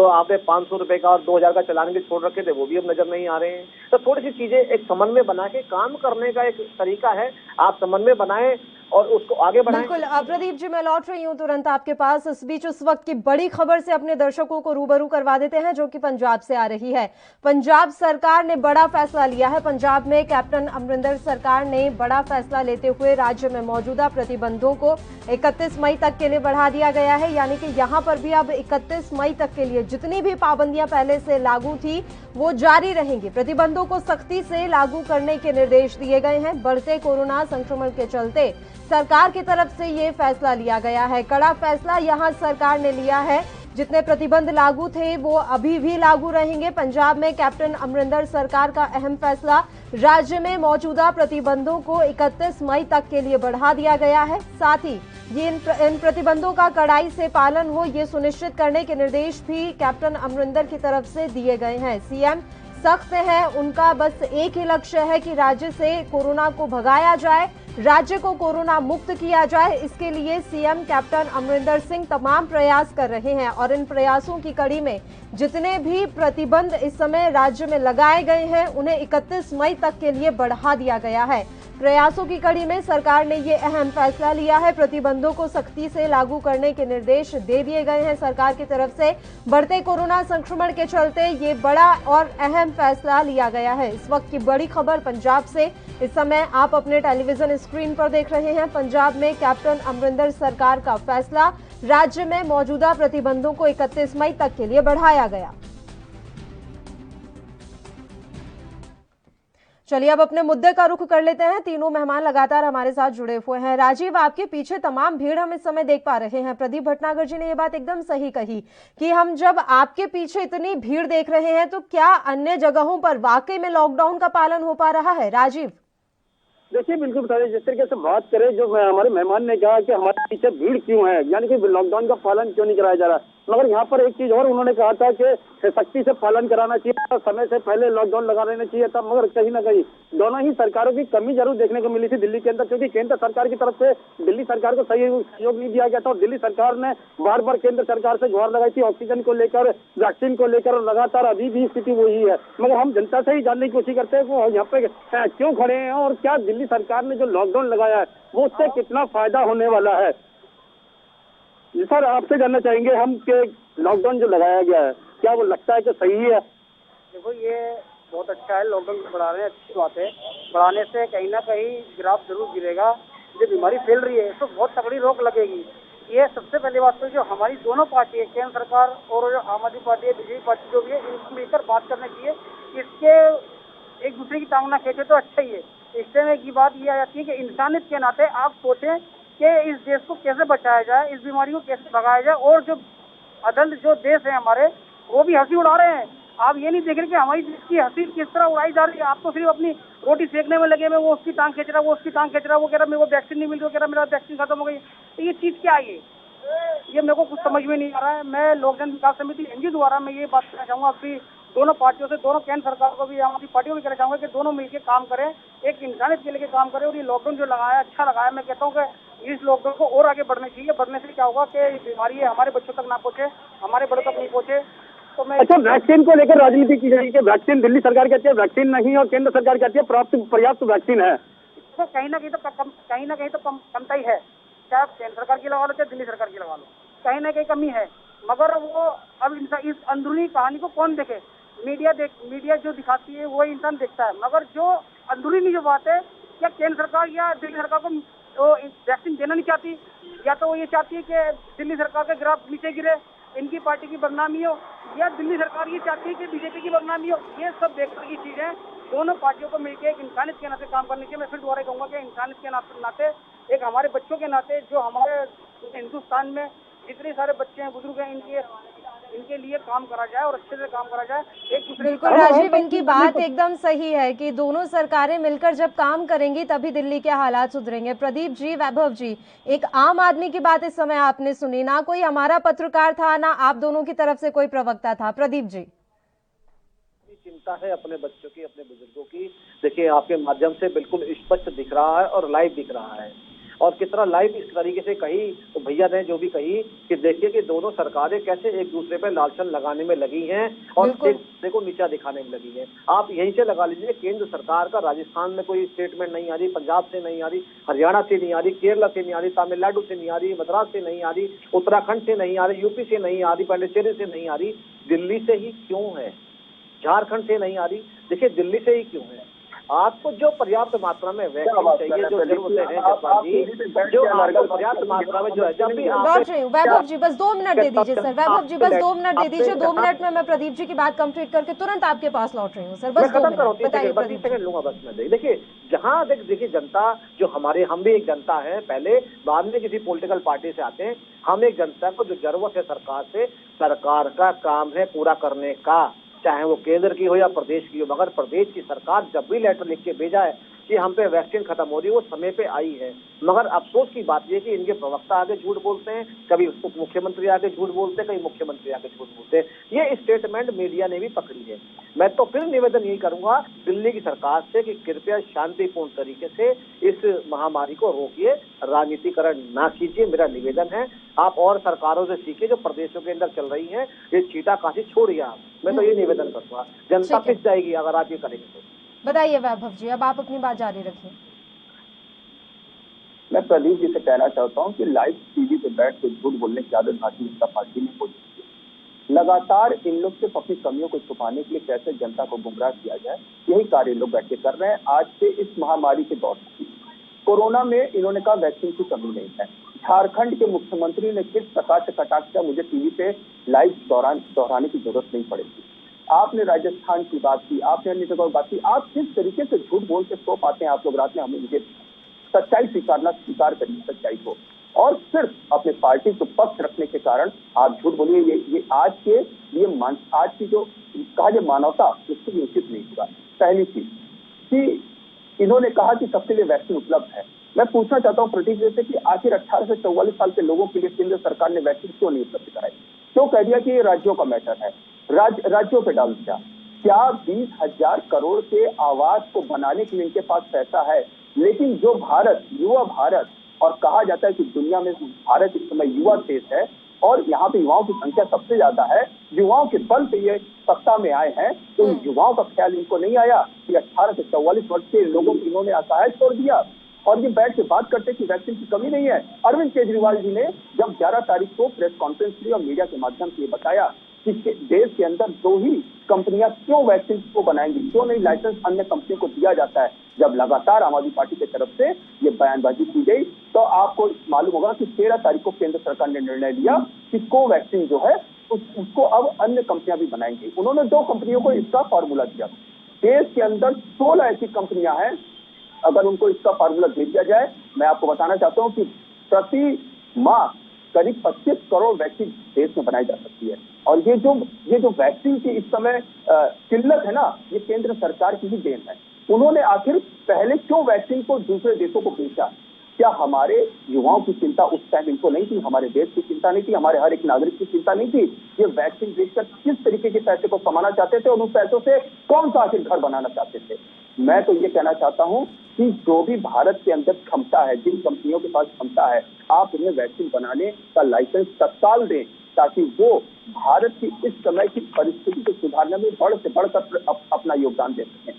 आपने 500 रुपए का और 2,000 का चालान भी छोड़ रखे थे, वो भी अब नजर नहीं आ रहे हैं। तो थोड़ी सी चीजें एक समन्वय बना के काम करने का एक तरीका है, आप समन्वय बनाएं और उसको आगे बढ़ाएं। बिल्कुल प्रदीप जी, मैं लौट रही हूं तुरंत आपके पास। इस बीच उस वक्त की बड़ी खबर से अपने दर्शकों को रूबरू करवा देते हैं जो कि पंजाब से आ रही है। पंजाब सरकार ने बड़ा फैसला लिया है। पंजाब में कैप्टन अमरिंदर सरकार ने बड़ा फैसला लेते हुए राज्य में मौजूदा प्रतिबंधों को 31 मई तक के लिए बढ़ा दिया गया है। यानी कि यहां पर भी अब 31 मई तक के लिए जितनी भी पाबंदियां पहले से लागू थी वो जारी रहेंगी। प्रतिबंधों को सख्ती से लागू करने के निर्देश दिए गए हैं। बढ़ते कोरोना संक्रमण के चलते सरकार की तरफ से ये फैसला लिया गया है। कड़ा फैसला यहां सरकार ने लिया है जितने प्रतिबंध लागू थे वो अभी भी लागू रहेंगे। पंजाब में कैप्टन अमरिंदर सरकार का अहम फैसला, राज्य में मौजूदा प्रतिबंधों को 31 मई तक के लिए बढ़ा दिया गया है। साथ ही ये इन प्रतिबंधों का कड़ाई से पालन हो, ये सुनिश्चित करने के निर्देश भी कैप्टन अमरिंदर की तरफ से दिए गए हैं। सीएम सख्त है, उनका बस एक ही लक्ष्य है कि राज्य से कोरोना को भगाया जाए, राज्य को कोरोना मुक्त किया जाए। इसके लिए सीएम कैप्टन अमरिंदर सिंह तमाम प्रयास कर रहे हैं और इन प्रयासों की कड़ी में जितने भी प्रतिबंध इस समय राज्य में लगाए गए हैं उन्हें 31 मई तक के लिए बढ़ा दिया गया है। प्रयासों की कड़ी में सरकार ने ये अहम फैसला लिया है। प्रतिबंधों को सख्ती से लागू करने के निर्देश दे दिए गए हैं सरकार की तरफ से। बढ़ते कोरोना संक्रमण के चलते ये बड़ा और अहम फैसला लिया गया है। इस वक्त की बड़ी खबर पंजाब से इस समय आप अपने टेलीविजन स्क्रीन पर देख रहे हैं। पंजाब में कैप्टन अमरिंदर सरकार का फैसला, राज्य में मौजूदा प्रतिबंधों को 31 मई तक के लिए बढ़ाया गया। चलिए अब अपने मुद्दे का रुख कर लेते हैं। तीनों मेहमान लगातार हमारे साथ जुड़े हुए हैं। राजीव, आपके पीछे तमाम भीड़ हम इस समय देख पा रहे हैं। प्रदीप भटनागर जी ने ये बात एकदम सही कही कि हम जब आपके पीछे इतनी भीड़ देख रहे हैं तो क्या अन्य जगहों पर वाकई में लॉकडाउन का पालन हो पा रहा है? राजीव, देखिए बिल्कुल बता दें, जिस तरीके से बात करें, जो हमारे मेहमान ने कहा कि हमारे पीछे भीड़ क्यों है, यानी कि लॉकडाउन का पालन क्यों नहीं कराया जा रहा, मगर यहाँ पर एक चीज और उन्होंने कहा था कि सख्ती से पालन कराना चाहिए, समय से पहले लॉकडाउन लगा लेना चाहिए था। मगर कहीं ना कहीं दोनों ही सरकारों की कमी जरूर देखने को मिली थी दिल्ली के अंदर, क्योंकि केंद्र सरकार की तरफ से दिल्ली सरकार को सही सहयोग नहीं दिया गया था और दिल्ली सरकार ने बार बार केंद्र सरकार से गुहार लगाई थी ऑक्सीजन को लेकर, वैक्सीन को लेकर, और लगातार अभी भी स्थिति वही है। मगर हम जनता से ही जानने की कोशिश करते हैं कि वो यहाँ पे क्यों खड़े हैं और क्या दिल्ली सरकार ने जो लॉकडाउन लगाया है वो उससे कितना फायदा होने वाला है। सर, आपसे जानना चाहेंगे हम कि लॉकडाउन जो लगाया गया है क्या वो लगता है कि सही है? देखो, ये बहुत अच्छा है, लॉकडाउन बढ़ा रहे हैं, अच्छी बात है। बढ़ाने से कहीं ना कहीं ग्राफ जरूर गिरेगा। जो बीमारी फैल रही है तो बहुत तगड़ी रोक लगेगी। ये सबसे पहली बात तो जो हमारी दोनों पार्टी है, केंद्र सरकार और जो आम आदमी पार्टी है, बीजेपी पार्टी जो भी है, इनको मिलकर बात करनी चाहिए। इसके एक दूसरे की टांग ना खींचे तो अच्छा ही है। इससे में की बात ये आ जाती है कि इंसानियत के नाते आप सोचें कि इस देश को कैसे बचाया जाए, इस बीमारी को कैसे भगाया जाए। और जो अदल जो देश है हमारे, वो भी हंसी उड़ा रहे हैं। आप ये नहीं देख रहे कि हमारी देश की हंसी किस तरह उड़ाई जा रही है। आप तो सिर्फ अपनी रोटी सेकने में लगे हुए, वो उसकी टांग खींच रहा, वो उसकी टांग खींच रहा, वो कह रहा मेरे को वैक्सीन नहीं मिल रही, वो कह रहा मेरा वैक्सीन खत्म हो गई। तो ये चीज क्या है? ये मेरे को कुछ समझ में नहीं आ रहा है। मैं लोक जन विकास समिति एनजी द्वारा मैं ये बात कहना चाहूंगा अभी दोनों पार्टियों से, दोनों केंद्र सरकार को भी, आम आदमी पार्टी को भी कहना चाहूंगा कि दोनों मिलकर काम करें, एक इंसानियत के लिए काम करें। और ये लॉकडाउन जो लगाया अच्छा लगाया। मैं कहता हूँ कि इस लॉकडाउन को और आगे बढ़ना चाहिए। बढ़ने से क्या होगा कि बीमारी है हमारे बच्चों तक ना पहुंचे, हमारे बड़ों तक नहीं पहुंचे। तो मैं अच्छा, वैक्सीन को लेकर राजनीति की जाएगी कि वैक्सीन दिल्ली सरकार कहती है वैक्सीन नहीं और केंद्र सरकार कहती है पर्याप्त वैक्सीन है। तो कहीं ना कहीं तो कमता ही है। चाहे केंद्र सरकार की लगा लो चाहे दिल्ली सरकार की लगा लो, कहीं ना कहीं कमी है। मगर वो अब इस अंदरूनी कहानी को कौन देखे? मीडिया जो दिखाती है वो इंसान देखता है। मगर जो अंदरूनी जो बात है, क्या केंद्र सरकार या दिल्ली सरकार को वो वैक्सीन देना नहीं चाहती, या तो वो ये चाहती है कि दिल्ली सरकार के ग्राफ नीचे गिरे, इनकी पार्टी की बदनामी हो, या दिल्ली सरकार ये चाहती है कि बीजेपी की बदनामी हो। ये सब देखने की चीज है। दोनों पार्टियों को मिलकर एक इंसानियत के नाते काम करने के। मैं फिर दोबारा कहूंगा कि इंसानियत के नाते, एक हमारे बच्चों के नाते, जो हमारे हिंदुस्तान में जितने सारे बच्चे हैं, बुजुर्ग हैं, इनके लिए काम करा जाए और अच्छे से काम करा जाए। एक दूसरे बिल्कुल राजीव, इनकी बात एकदम सही है कि दोनों सरकारें मिलकर जब काम करेंगी तभी दिल्ली के हालात सुधरेंगे। प्रदीप जी, वैभव जी, एक आम आदमी की बात इस समय आपने सुनी, ना कोई हमारा पत्रकार था, ना आप दोनों की तरफ से कोई प्रवक्ता था। प्रदीप जी, चिंता है अपने बच्चों की, अपने बुजुर्गों की। देखिए, आपके माध्यम से बिल्कुल स्पष्ट दिख रहा है और लाइव दिख रहा है। और कितना लाइव इस तरीके से कही तो भैया ने जो भी कही कि देखिए कि दोनों सरकारें कैसे एक दूसरे पे लालचन लगाने में लगी हैं और देखो नीचा दिखाने में लगी है। आप यहीं से लगा लीजिए, केंद्र सरकार का राजस्थान में कोई स्टेटमेंट नहीं आ रही, पंजाब से नहीं आ रही, हरियाणा से नहीं आ रही, केरला से नहीं आ रही, तमिलनाडु से नहीं आ रही, मद्रास से नहीं आ रही, उत्तराखंड से नहीं आ रही, यूपी से नहीं आ रही, पांडिचेरी से नहीं आ रही। दिल्ली से ही क्यों है? झारखंड से नहीं आ रही। देखिए, दिल्ली से ही क्यों है? आपको जो पर्याप्त मात्रा में वैक्सीन चाहिए, जो जरूरतें हैं, जो आपको पर्याप्त मात्रा में जो है, जब भी लौट रही हूँ। वैभव जी बस 2 मिनट दे दीजिए सर। वैभव जी बस 2 मिनट दे दीजिए। 2 मिनट में मैं प्रदीप जी की बात कंप्लीट करके तुरंत आपके पास लौट रही हूँ सर। बस 2 मिनट बताइए प्रदीप जी। लूंगा बस मैं। देखिए, जहाँ देखिए जनता जो हम भी एक जनता है, पहले बाद में किसी पॉलिटिकल पार्टी से आते हैं। हम एक जनता को जो जरूरत है सरकार से, सरकार का काम है पूरा करने का, चाहे वो केंद्र की हो या प्रदेश की हो। मगर प्रदेश की सरकार जब भी लेटर लिख के भेजा है कि हम पे वैक्सीन खत्म हो रही है, वो समय पे आई है। मगर अफसोस की बात यह कि इनके प्रवक्ता आगे झूठ बोलते हैं, कभी उप मुख्यमंत्री आगे झूठ बोलते हैं, कभी मुख्यमंत्री आगे झूठ बोलते हैं। ये स्टेटमेंट मीडिया ने भी पकड़ी है। मैं तो फिर निवेदन यही करूंगा दिल्ली की सरकार से कि कृपया शांतिपूर्ण तरीके से इस महामारी को रोकिए, राजनीतिकरण ना कीजिए, मेरा निवेदन है। आप और सरकारों से सीखिए जो प्रदेशों के अंदर चल रही है, ये छींटाकाशी छोड़िए आप। मैं तो ये निवेदन करूंगा, जनता पिस जाएगी अगर आप ये करेंगे तो। बताइए वैभव जी, अब आप अपनी बात जारी रखिए। मैं प्रदीप जी से कहना चाहता हूं कि लाइव टीवी पे बैठ के झूठ बोलने की आदत भारतीय जनता पार्टी में हो चुकी है। लगातार इन लोग सिर्फ अपनी कमियों को छुपाने के लिए कैसे जनता को गुमराह किया जाए, यही कार्य लोग बैठ के कर रहे हैं। आज के इस महामारी के दौर में कोरोना में इन्होंने कहा वैक्सीन की कमी नहीं है। झारखंड के मुख्यमंत्री ने किस प्रकार से कटाक्ष किया, मुझे टीवी पे लाइव दोहराने की जरूरत नहीं पड़ेगी। आपने राजस्थान की बात की, आपने अन्य जगह बात की। आप किस तरीके से झूठ बोल के सो पाते हैं आप लोग रात में, हमें मुझे सच्चाई स्वीकार करिए सच्चाई को, और सिर्फ अपने पार्टी को पक्ष रखने के कारण आप झूठ बोलिए। ये आज के लिए आज की जो कहा जाए मानवता, उसके लिए उचित नहीं होगा। पहली चीज कि इन्होंने कहा कि सबके लिए वैक्सीन उपलब्ध है। मैं पूछना चाहता हूं प्रतीक जी से कि आखिर 18 से 44 साल के लोगों के लिए केंद्र सरकार ने वैक्सीन क्यों नहीं उपलब्ध कराई? क्यों कह दिया कि ये राज्यों का मैटर है, राज्यों पे डाल दिया? क्या 20,000 करोड़ के आवास को बनाने के लिए इनके पास पैसा है? लेकिन जो भारत, युवा भारत, और कहा जाता है कि दुनिया में भारत इस समय युवा देश है और यहाँ पे युवाओं की संख्या सबसे ज्यादा है, युवाओं के बल पे ये सत्ता में आए हैं, तो युवाओं का ख्याल इनको नहीं आया कि 18 से 44 वर्ष के लोगों को इन्होंने असहाय छोड़ दिया और ये बैठ के बात करते कि वैक्सीन की कमी नहीं है। अरविंद केजरीवाल जी ने जब 11 तारीख को प्रेस कॉन्फ्रेंस ली और मीडिया के माध्यम से ये बताया कि देश के अंदर 2 ही कंपनियां क्यों वैक्सीन को बनाएंगी, क्यों नहीं लाइसेंस अन्य कंपनी को दिया जाता है, जब लगातार आम आदमी पार्टी की तरफ से ये बयानबाजी की गई, तो आपको मालूम होगा कि 13 तारीख को केंद्र सरकार ने निर्णय लिया कि कोवैक्सीन जो है उसको अब अन्य कंपनियां भी बनाएंगी। उन्होंने 2 कंपनियों को इसका फॉर्मूला दिया। देश के अंदर 16 ऐसी कंपनियां हैं, अगर उनको इसका फार्मूला दे दिया जाए, मैं आपको बताना चाहता हूं कि प्रति माह करीब 25 करोड़ वैक्सीन देश में बनाई जा सकती है। और ये जो वैक्सीन की इस समय किल्लत है ना, ये केंद्र सरकार की ही देन है। उन्होंने आखिर पहले क्यों वैक्सीन को दूसरे देशों को बेचा? क्या हमारे युवाओं की चिंता उस टाइम इनको नहीं थी? हमारे देश की चिंता नहीं थी? हमारे हर एक नागरिक की चिंता नहीं थी? ये वैक्सीन बेचकर किस तरीके के पैसे को कमाना चाहते थे और उन पैसों से कौन सा आखिर घर बनाना चाहते थे? मैं तो ये कहना चाहता हूं कि जो भी भारत के अंदर क्षमता है, जिन कंपनियों के पास क्षमता है, आप उन्हें वैक्सीन बनाने का लाइसेंस तत्काल दें, ताकि वो भारत की इस समय की परिस्थिति को सुधारने में बढ़ से बढ़कर अपना योगदान दे सकें।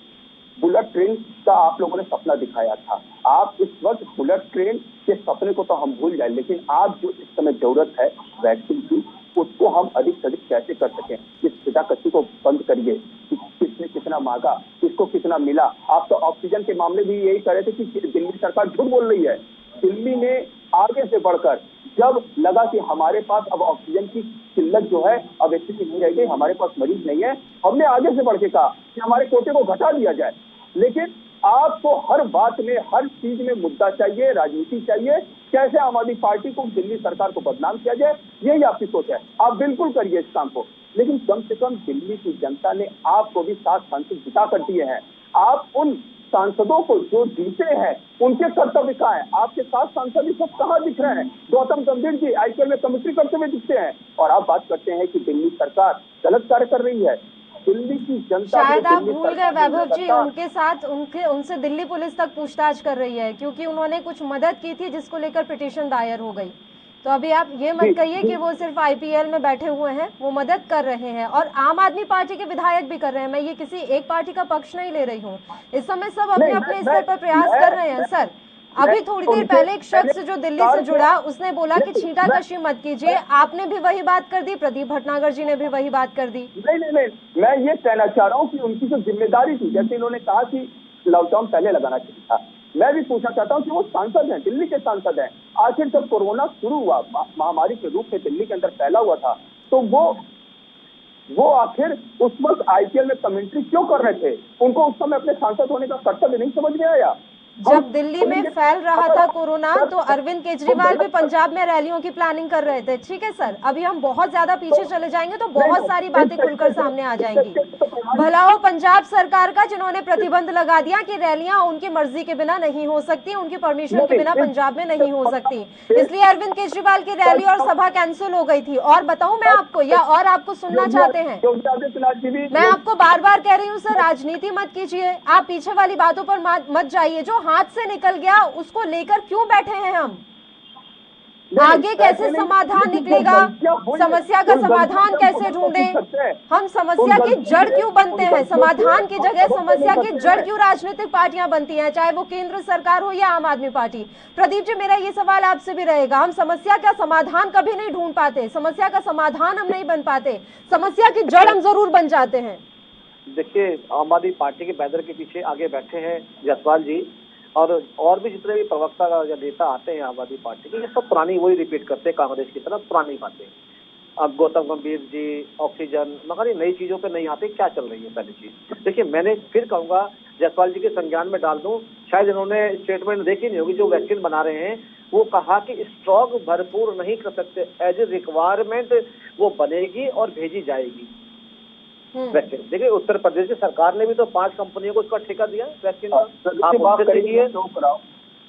बुलेट ट्रेन का आप लोगों ने सपना दिखाया था। आप इस वक्त बुलेट ट्रेन के सपने को तो हम भूल जाए, लेकिन आप जो इस समय जरूरत है वैक्सीन की, उसको हम अधिक से अधिक कैसे कर सकें। इस छींटाकशी को बंद करिए। किसने कितना मांगा, किसको कितना मिला। आप तो ऑक्सीजन के मामले भी यही कह रहे थे कि दिल्ली सरकार झूठ बोल रही है। दिल्ली ने आगे से बढ़कर जब लगा कि हमारे पास अब ऑक्सीजन की किल्लत जो है अब स्थिति नहीं रह गई, हमारे पास मरीज नहीं है, हमने आगे से बढ़ के कहा कि हमारे कोटे को घटा दिया जाए। लेकिन आपको हर बात में, हर चीज में मुद्दा चाहिए, राजनीति चाहिए, कैसे आम आदमी पार्टी को, दिल्ली सरकार को बदनाम किया जाए, यही आपकी सोच है। आप बिल्कुल करिए इस काम को, लेकिन कम से कम दिल्ली की जनता ने आपको भी 7 सांसद जिता कर दिए हैं। आप उन सांसदों को जो जीते हैं उनके कर्तव्य कहाँ है? आपके 7 सांसद इस वक्त कहाँ दिख रहे हैं? गौतम गंभीर जी IPL में कमेंट्री करते हुए दिखते हैं और आप बात करते हैं कि दिल्ली सरकार गलत कार्य कर रही है। दिल्ली की जनता, शायद आप भूल गए वैभव जी, उनके साथ उनसे दिल्ली पुलिस तक पूछताछ कर रही है, क्योंकि उन्होंने कुछ मदद की थी जिसको लेकर पिटीशन दायर हो गई। तो अभी आप ये मत कहिए कि वो सिर्फ IPL में बैठे हुए हैं, वो मदद कर रहे हैं और आम आदमी पार्टी के विधायक भी कर रहे हैं। मैं ये किसी एक पार्टी का पक्ष नहीं ले रही हूँ, इस समय सब अपने अपने स्तर पर प्रयास कर रहे हैं। सर, अभी थोड़ी देर पहले एक शख्स जो दिल्ली से जुड़ा, उसने बोला कि छींटाकशी मत कीजिए, आपने भी वही बात कर दी, प्रदीप भटनागर जी ने भी वही बात कर दी। नहीं, मैं ये कहना चाह रहा हूँ कि उनकी जो जिम्मेदारी थी, जैसे इन्होंने कहा कि लॉकडाउन पहले लगाना चाहिए था, मैं भी पूछना चाहता हूं कि वो सांसद हैं, दिल्ली के सांसद हैं। आखिर जब कोरोना शुरू हुआ, महामारी के रूप में दिल्ली के अंदर फैला हुआ था, तो वो आखिर उस वक्त IPL में कमेंट्री क्यों कर रहे थे? उनको उस समय अपने सांसद होने का कर्तव्य नहीं समझ में आया? जब दिल्ली में फैल रहा था कोरोना तो अरविंद केजरीवाल भी पंजाब में रैलियों की प्लानिंग कर रहे थे। ठीक है सर, अभी हम बहुत ज्यादा पीछे चले जाएंगे तो बहुत सारी बातें खुलकर सामने आ जाएंगी। भला हो पंजाब सरकार का, जिन्होंने प्रतिबंध लगा दिया कि रैलियां उनकी मर्जी के बिना नहीं हो सकती, उनकी परमिशन के बिना पंजाब में नहीं हो सकती, इसलिए अरविंद केजरीवाल की रैली और सभा कैंसिल हो गई थी। और बताऊं मैं आपको, या और आपको सुनना चाहते हैं? मैं आपको बार बार कह रही हूँ सर, राजनीति मत कीजिए, आप पीछे वाली बातों पर मत जाइए। जो हाथ से निकल गया उसको लेकर क्यों बैठे हैं हम? आगे कैसे समाधान निकलेगा, समस्या का समाधान कैसे ढूंढें? हम समस्या की जड़ क्यों बनते हैं? समाधान की जगह समस्या की जड़ क्यों राजनीतिक पार्टियां बनती हैं, चाहे वो केंद्र सरकार हो या आम आदमी पार्टी? प्रदीप जी, मेरा ये सवाल आपसे भी रहेगा, हम समस्या का समाधान कभी नहीं ढूंढ पाते, समस्या का समाधान हम नहीं बन पाते, समस्या की जड़ हम जरूर बन जाते हैं। देखिए, आम आदमी पार्टी के बैनर के पीछे आगे बैठे हैं जायसवाल जी और भी जितने भी प्रवक्ता या नेता आते हैं आम आदमी पार्टी के, ये सब पुरानी वही रिपीट करते हैं, कांग्रेस की तरफ पुरानी बातें। अब गौतम गंभीर जी ऑक्सीजन, मगर ये नई चीजों पे नहीं आते, क्या चल रही है पहली चीज। देखिए, मैंने फिर कहूंगा, जायसवाल जी के संज्ञान में डाल दूं, शायद इन्होंने स्टेटमेंट देखी नहीं होगी, जो वैक्सीन बना रहे हैं वो कहा कि स्टॉक भरपूर नहीं कर सकते, एज ए रिक्वायरमेंट वो बनेगी और भेजी जाएगी वैक्सीन। देखिए, उत्तर प्रदेश की सरकार ने भी तो 5 कंपनियों को उसका ठेका दिया वैक्सीन का।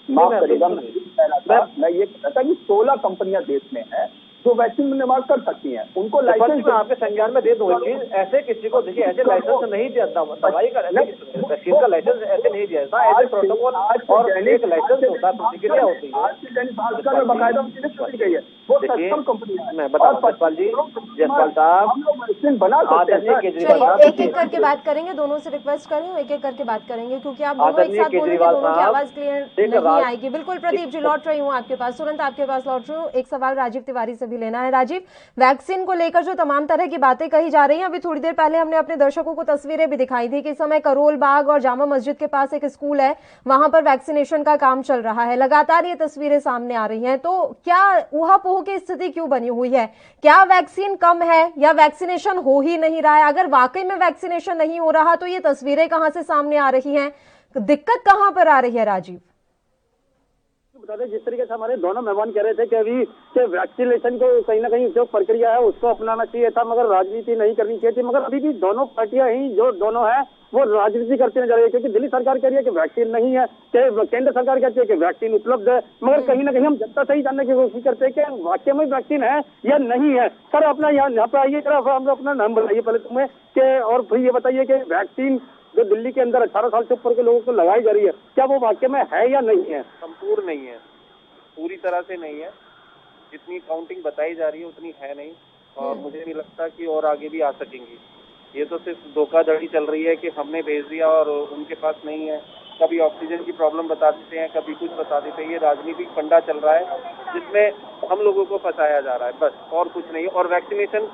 माफ करेगा, मैं ये कहता था कि 16 कंपनियां देश में है जो वैक्सीन निर्माण कर सकती हैं, उनको लाइसेंस में आपके संज्ञान में दे दो चीज। ऐसे किसी को, देखिए, ऐसे लाइसेंस नहीं दिया दवाई का, वैक्सीन का लाइसेंस ऐसे नहीं दिया जाता, ऐसे प्रोटोकॉल और एक लाइसेंस होता है, प्रतिक्रिया होती है। मैं बताऊं जायसवाल जी, जायसवाल साहब, आदरणीय केजरीवाल साहब, एक एक करके बात करेंगे, दोनों से रिक्वेस्ट कर रही हूँ, एक एक करके बात करेंगे, क्योंकि आप दोनों एक साथ बोलेंगे, दोनों की आवाज क्लियर नहीं आएगी। बिल्कुल प्रदीप जी, लौट रही हूँ आपके पास, तुरंत आपके पास लौट रही हूँ। एक सवाल राजीव तिवारी से भी लेना है। राजीव, वैक्सीन को लेकर जो तमाम तरह की बातें कही जा रही हैं, अभी थोड़ी देर पहले हमने अपने दर्शकों को तस्वीरें भी दिखाई थी कि इस समय करोल बाग और जामा मस्जिद के पास एक स्कूल है, वहां पर वैक्सीनेशन का काम चल रहा है, लगातार ये तस्वीरें सामने आ रही हैं। तो क्या ऊहापोह की स्थिति क्यों बनी हुई है? क्या वैक्सीन कम है या वैक्सीनेशन हो ही नहीं रहा है? अगर वाकई में वैक्सीनेशन नहीं हो रहा तो ये तस्वीरें कहां से सामने आ रही हैं, दिक्कत कहां पर आ रही है? राजीव बता दें, जिस तरीके से हमारे दोनों मेहमान कह रहे थे कि अभी वैक्सीनेशन को कहीं ना कहीं जो प्रक्रिया है उसको अपनाना चाहिए था, मगर राजनीति नहीं करनी चाहिए थी। मगर अभी भी दोनों पार्टियां ही जो दोनों है वो राजनीति करते नजर आ रही है, क्योंकि दिल्ली सरकार कह रही है कि वैक्सीन नहीं है, केंद्र सरकार कहती है कि वैक्सीन उपलब्ध है, मगर कहीं ना कहीं हम जनता से ही जानने की कोशिश करते हैं कि वाकई में वैक्सीन है या नहीं है। सर, अपना यहाँ पे आइए, हम अपना नाम बताइए पहले तुम्हें के, और फिर ये बताइए कि वैक्सीन जो दिल्ली के अंदर 18 साल से ऊपर के लोगों को लगाई जा रही है, क्या वो वाकई में है या नहीं है? संपूर्ण नहीं है, पूरी तरह से नहीं है। जितनी काउंटिंग बताई जा रही है उतनी है नहीं, और मुझे नहीं लगता कि और आगे भी आ सकेंगी। ये तो सिर्फ धोखाधड़ी चल रही है कि हमने भेज दिया और उनके पास नहीं है। कभी ऑक्सीजन की प्रॉब्लम बता देते हैं, कभी कुछ बता देते हैं। ये राजनीतिक फंडा चल रहा है जिसमें हम लोगों को फंसाया जा रहा है, बस, और कुछ नहीं। और वैक्सीनेशन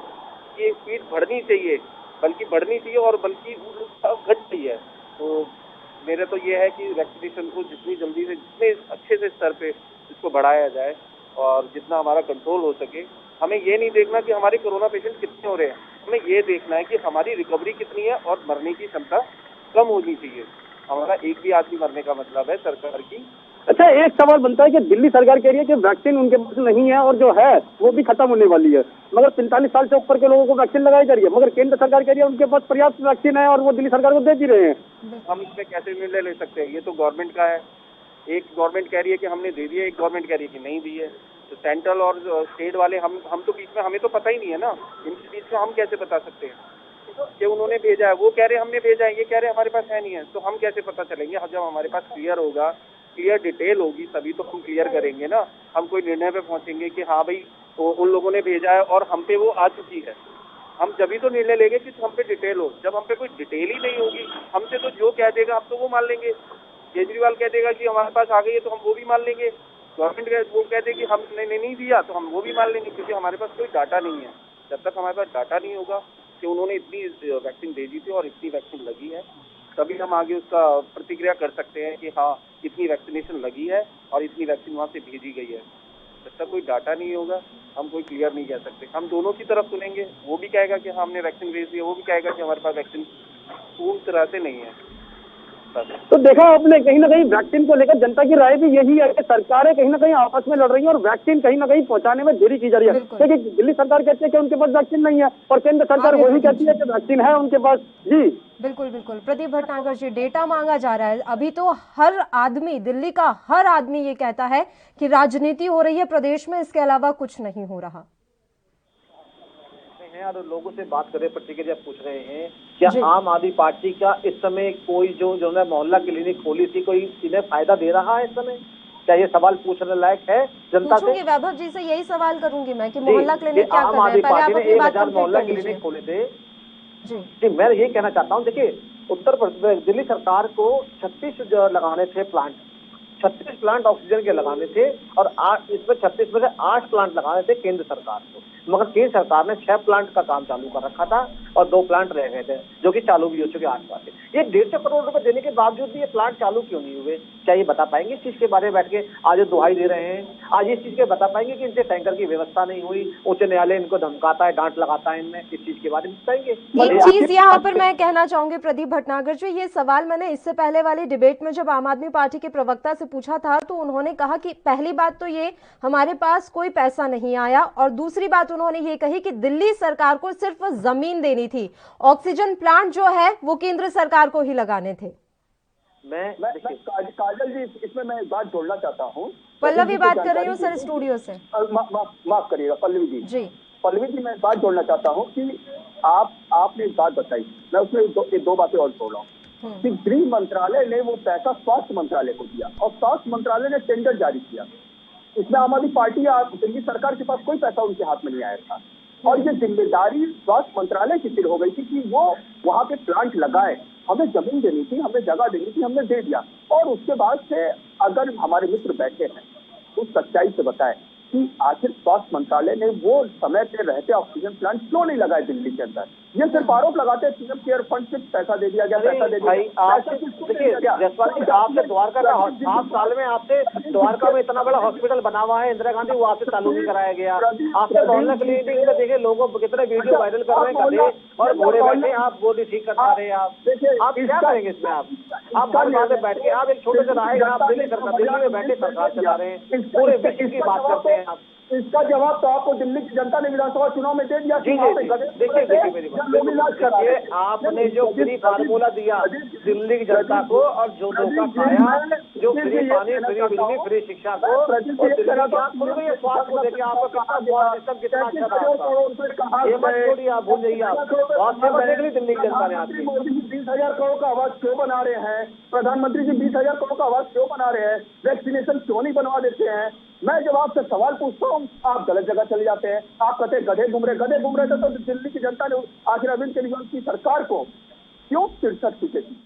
की स्पीड बढ़नी चाहिए, बल्कि बढ़नी चाहिए, और बल्कि घट रही है। तो मेरे तो ये है कि वैक्सीनेशन को जितनी जल्दी से, जितने अच्छे से स्तर पे इसको बढ़ाया जाए और जितना हमारा कंट्रोल हो सके। हमें ये नहीं देखना कि हमारे कोरोना पेशेंट कितने हो रहे हैं, हमें ये देखना है कि हमारी रिकवरी कितनी है और मरने की क्षमता कम होनी चाहिए। हमारा एक भी आदमी मरने का मतलब है सरकार की। अच्छा, एक सवाल बनता है कि दिल्ली सरकार कह रही है कि वैक्सीन उनके पास नहीं है और जो है वो भी खत्म होने वाली है, मगर 45 साल से ऊपर के लोगों को वैक्सीन लगाई जा रही है, मगर केंद्र सरकार कह रही है उनके पास पर्याप्त वैक्सीन है और वो दिल्ली सरकार को दे भी रहे हैं। हम इसमें कैसे निर्णय ले सकते हैं? ये तो गवर्नमेंट का है। एक गवर्नमेंट कह रही है कि हमने दे दिया, एक गवर्नमेंट कह रही है कि नहीं दी है। तो सेंट्रल और स्टेट वाले हम तो बीच में, हमें तो पता ही नहीं है ना, इनके बीच में हम कैसे बता सकते हैं कि उन्होंने भेजा है? वो कह रहे हमने भेजा है, ये कह रहे हमारे पास है नहीं है, तो हम कैसे पता चलेंगे? जब हमारे पास क्लियर होगा, क्लियर डिटेल होगी, तभी तो हम क्लियर करेंगे ना। हम कोई निर्णय पे पहुंचेंगे कि हाँ भाई तो उन लोगों ने भेजा है और हम पे वो आ चुकी है। हम जब तो निर्णय लेंगे कि हम पे डिटेल हो। जब हम पे कोई डिटेल ही नहीं होगी, हमसे तो जो कह देगा हम तो वो मान लेंगे। केजरीवाल कह देगा कि हमारे पास आ गई है तो हम वो भी मान लेंगे। गवर्नमेंट वो कह दे कि हमने नहीं दिया तो हम वो भी मान लेंगे, क्योंकि हमारे पास कोई डाटा नहीं है। जब तक हमारे पास डाटा नहीं होगा कि उन्होंने इतनी वैक्सीन भेजी थी और इतनी वैक्सीन लगी है, तभी हम आगे उसका प्रतिक्रिया कर सकते हैं कि हाँ इतनी वैक्सीनेशन लगी है और इतनी वैक्सीन वहाँ से भेजी गई है। जब तक कोई डाटा नहीं होगा हम कोई क्लियर नहीं कह सकते। हम दोनों की तरफ सुनेंगे, वो भी कहेगा कि हाँ हमने वैक्सीन भेज दी है, वो भी कहेगा कि हमारे पास वैक्सीन पूरी तरह से नहीं है। तो देखा आपने कहीं ना कहीं वैक्सीन को लेकर जनता की राय भी यही है कि सरकारें कहीं ना कहीं आपस में लड़ रही हैं और वैक्सीन कहीं ना कहीं पहुंचाने में देरी की जा रही है। क्योंकि दिल्ली सरकार कहती है कि उनके पास वैक्सीन नहीं है और केंद्र सरकार वही कहती है कि वैक्सीन है उनके पास। जी बिल्कुल बिल्कुल प्रदीप भटनागर जी, डेटा मांगा जा रहा है। अभी तो हर आदमी, दिल्ली का हर आदमी ये कहता है कि राजनीति हो रही है प्रदेश में, इसके अलावा कुछ नहीं हो रहा है। और लोगों से बात करें, प्रतिक्रिया पूछ रहे हैं, क्या आम आदमी पार्टी का इस समय कोई जो मोहल्ला क्लिनिक खोली थी, कोई इन्हें फायदा दे रहा है इस समय? क्या ये सवाल पूछने लायक है जनता से? वैभव जी से यही सवाल करूंगी मैं कि मोहल्ला क्लिनिक क्या कर रहे हैं? पहले आप अपनी बात कंप्लीट मोहल्ला क्लिनिक खोले थे। जी मैं ये कहना चाहता हूँ, देखिए उत्तर प्रदेश दिल्ली सरकार को 36 लगाने थे प्लांट, 36 प्लांट ऑक्सीजन के लगाने थे और इसमें 36 में से 8 प्लांट लगाने थे केंद्र सरकार को, मगर केंद्र सरकार ने 6 प्लांट का काम चालू कर रखा था और 2 प्लांट रह गए थे जो कि चालू भी हो चुके 8 प्लांट। ये 150 करोड़ रुपए देने के बावजूद भी ये प्लांट चालू क्यों नहीं हुए? क्या ये बता पाएंगे इस चीज के बारे में? बैठ के आज दुहाई दे रहे हैं, आज इस चीज के बता पाएंगे कि इनसे टैंकर की व्यवस्था नहीं हुई, उच्च न्यायालय इनको धमकाता है, डांट लगाता है, इनमें इस चीज के बारे में बताएंगे? एक चीज यहाँ पर मैं कहना चाहूंगी प्रदीप भटनागर जी, ये सवाल मैंने इससे पहले वाली डिबेट में जब आम आदमी पार्टी के प्रवक्ता से पूछा था तो उन्होंने कहा कि पहली बात तो ये हमारे पास कोई पैसा नहीं आया और दूसरी बात उन्होंने ये कही कि दिल्ली सरकार को सिर्फ जमीन देनी थी, ऑक्सीजन प्लांट जो है वो केंद्र सरकार को ही लगाने थे। मैं काजल जी इसमें मैं एक बात जोड़ना चाहता हूँ। पल्लवी बात कर रही हूँ सर स्टूडियो से। माफ करिएगा पल्लवी जी। जी पल्लवी जी मैं एक बात जोड़ना चाहता हूँ कि आपने एक बात बताई, मैं उसमें दो बातें और जोड़ रहा हूँ कि गृह मंत्रालय ने वो पैसा स्वास्थ्य मंत्रालय को दिया और स्वास्थ्य मंत्रालय ने टेंडर जारी किया। इसमें आम आदमी पार्टी या दिल्ली सरकार के पास कोई पैसा उनके हाथ में नहीं आया था और ये जिम्मेदारी स्वास्थ्य मंत्रालय की सिर हो गई थी कि वो वहां पे प्लांट लगाए। हमें जमीन देनी थी, हमें जगह देनी थी, हमने दे दिया। और उसके बाद से अगर हमारे मित्र बैठे हैं तो सच्चाई से बताएं कि आखिर स्वास्थ्य मंत्रालय ने वो समय पे रहते ऑक्सीजन प्लांट क्यों नहीं लगाए दिल्ली के अंदर? ये सिर्फ आरोप लगाते हैं पीएम केयर फंड से पैसा दे दिया गया, पैसा दे दिया। जसपाल जी आपसे द्वारका का 7 साल में आपसे द्वारका में इतना बड़ा हॉस्पिटल बना हुआ है इंदिरा गांधी, वो आपसे चालू नहीं कराया गया। आपसे मोहल्ला क्लिनिक में देखिए लोगों कितने वीडियो वायरल कर रहे हैं, गधे और घोड़े बैठे, आप वो ठीक कर पा रहे हैं। आप क्या करेंगे इसमें? आप हर बात में बैठ के आप एक छोटे से राय, आप दिल्ली में बैठे सरकार चला रहे हैं, पूरे विश्व की बात करते हैं आप। इसका जवाब तो आपको दिल्ली की जनता ने विधानसभा चुनाव में दे दिया। देखिए मेरी बात, आपने जो फ्री फार्मूला दिया दिल्ली की जनता को और जो धोखा खाया, जो फ्री पानी, फ्री बिजली, फ्री शिक्षा को, और स्वास्थ्य को देखिए आपका कितना स्वास्थ्य सिस्टम कितना अच्छा था। ये मत छोड़िए, आप भूल जाइए, आप स्वास्थ्य पर देख ली दिल्ली की जनता ने आपकी। मोदी जी 20,000 करोड़ का आवाज क्यों बना रहे हैं? प्रधानमंत्री जी 20,000 करोड़ का आवाज क्यों बना रहे हैं? वैक्सीनेशन क्यों नहीं बनवा देते हैं? मैं जब आपसे सवाल पूछता हूँ आप गलत जगह चले जाते हैं। आप कहते गधे घूम रहे थे तो दिल्ली की जनता ने आखिर अरविंद केजरीवाल की सरकार को क्यों 63 सीटें दी?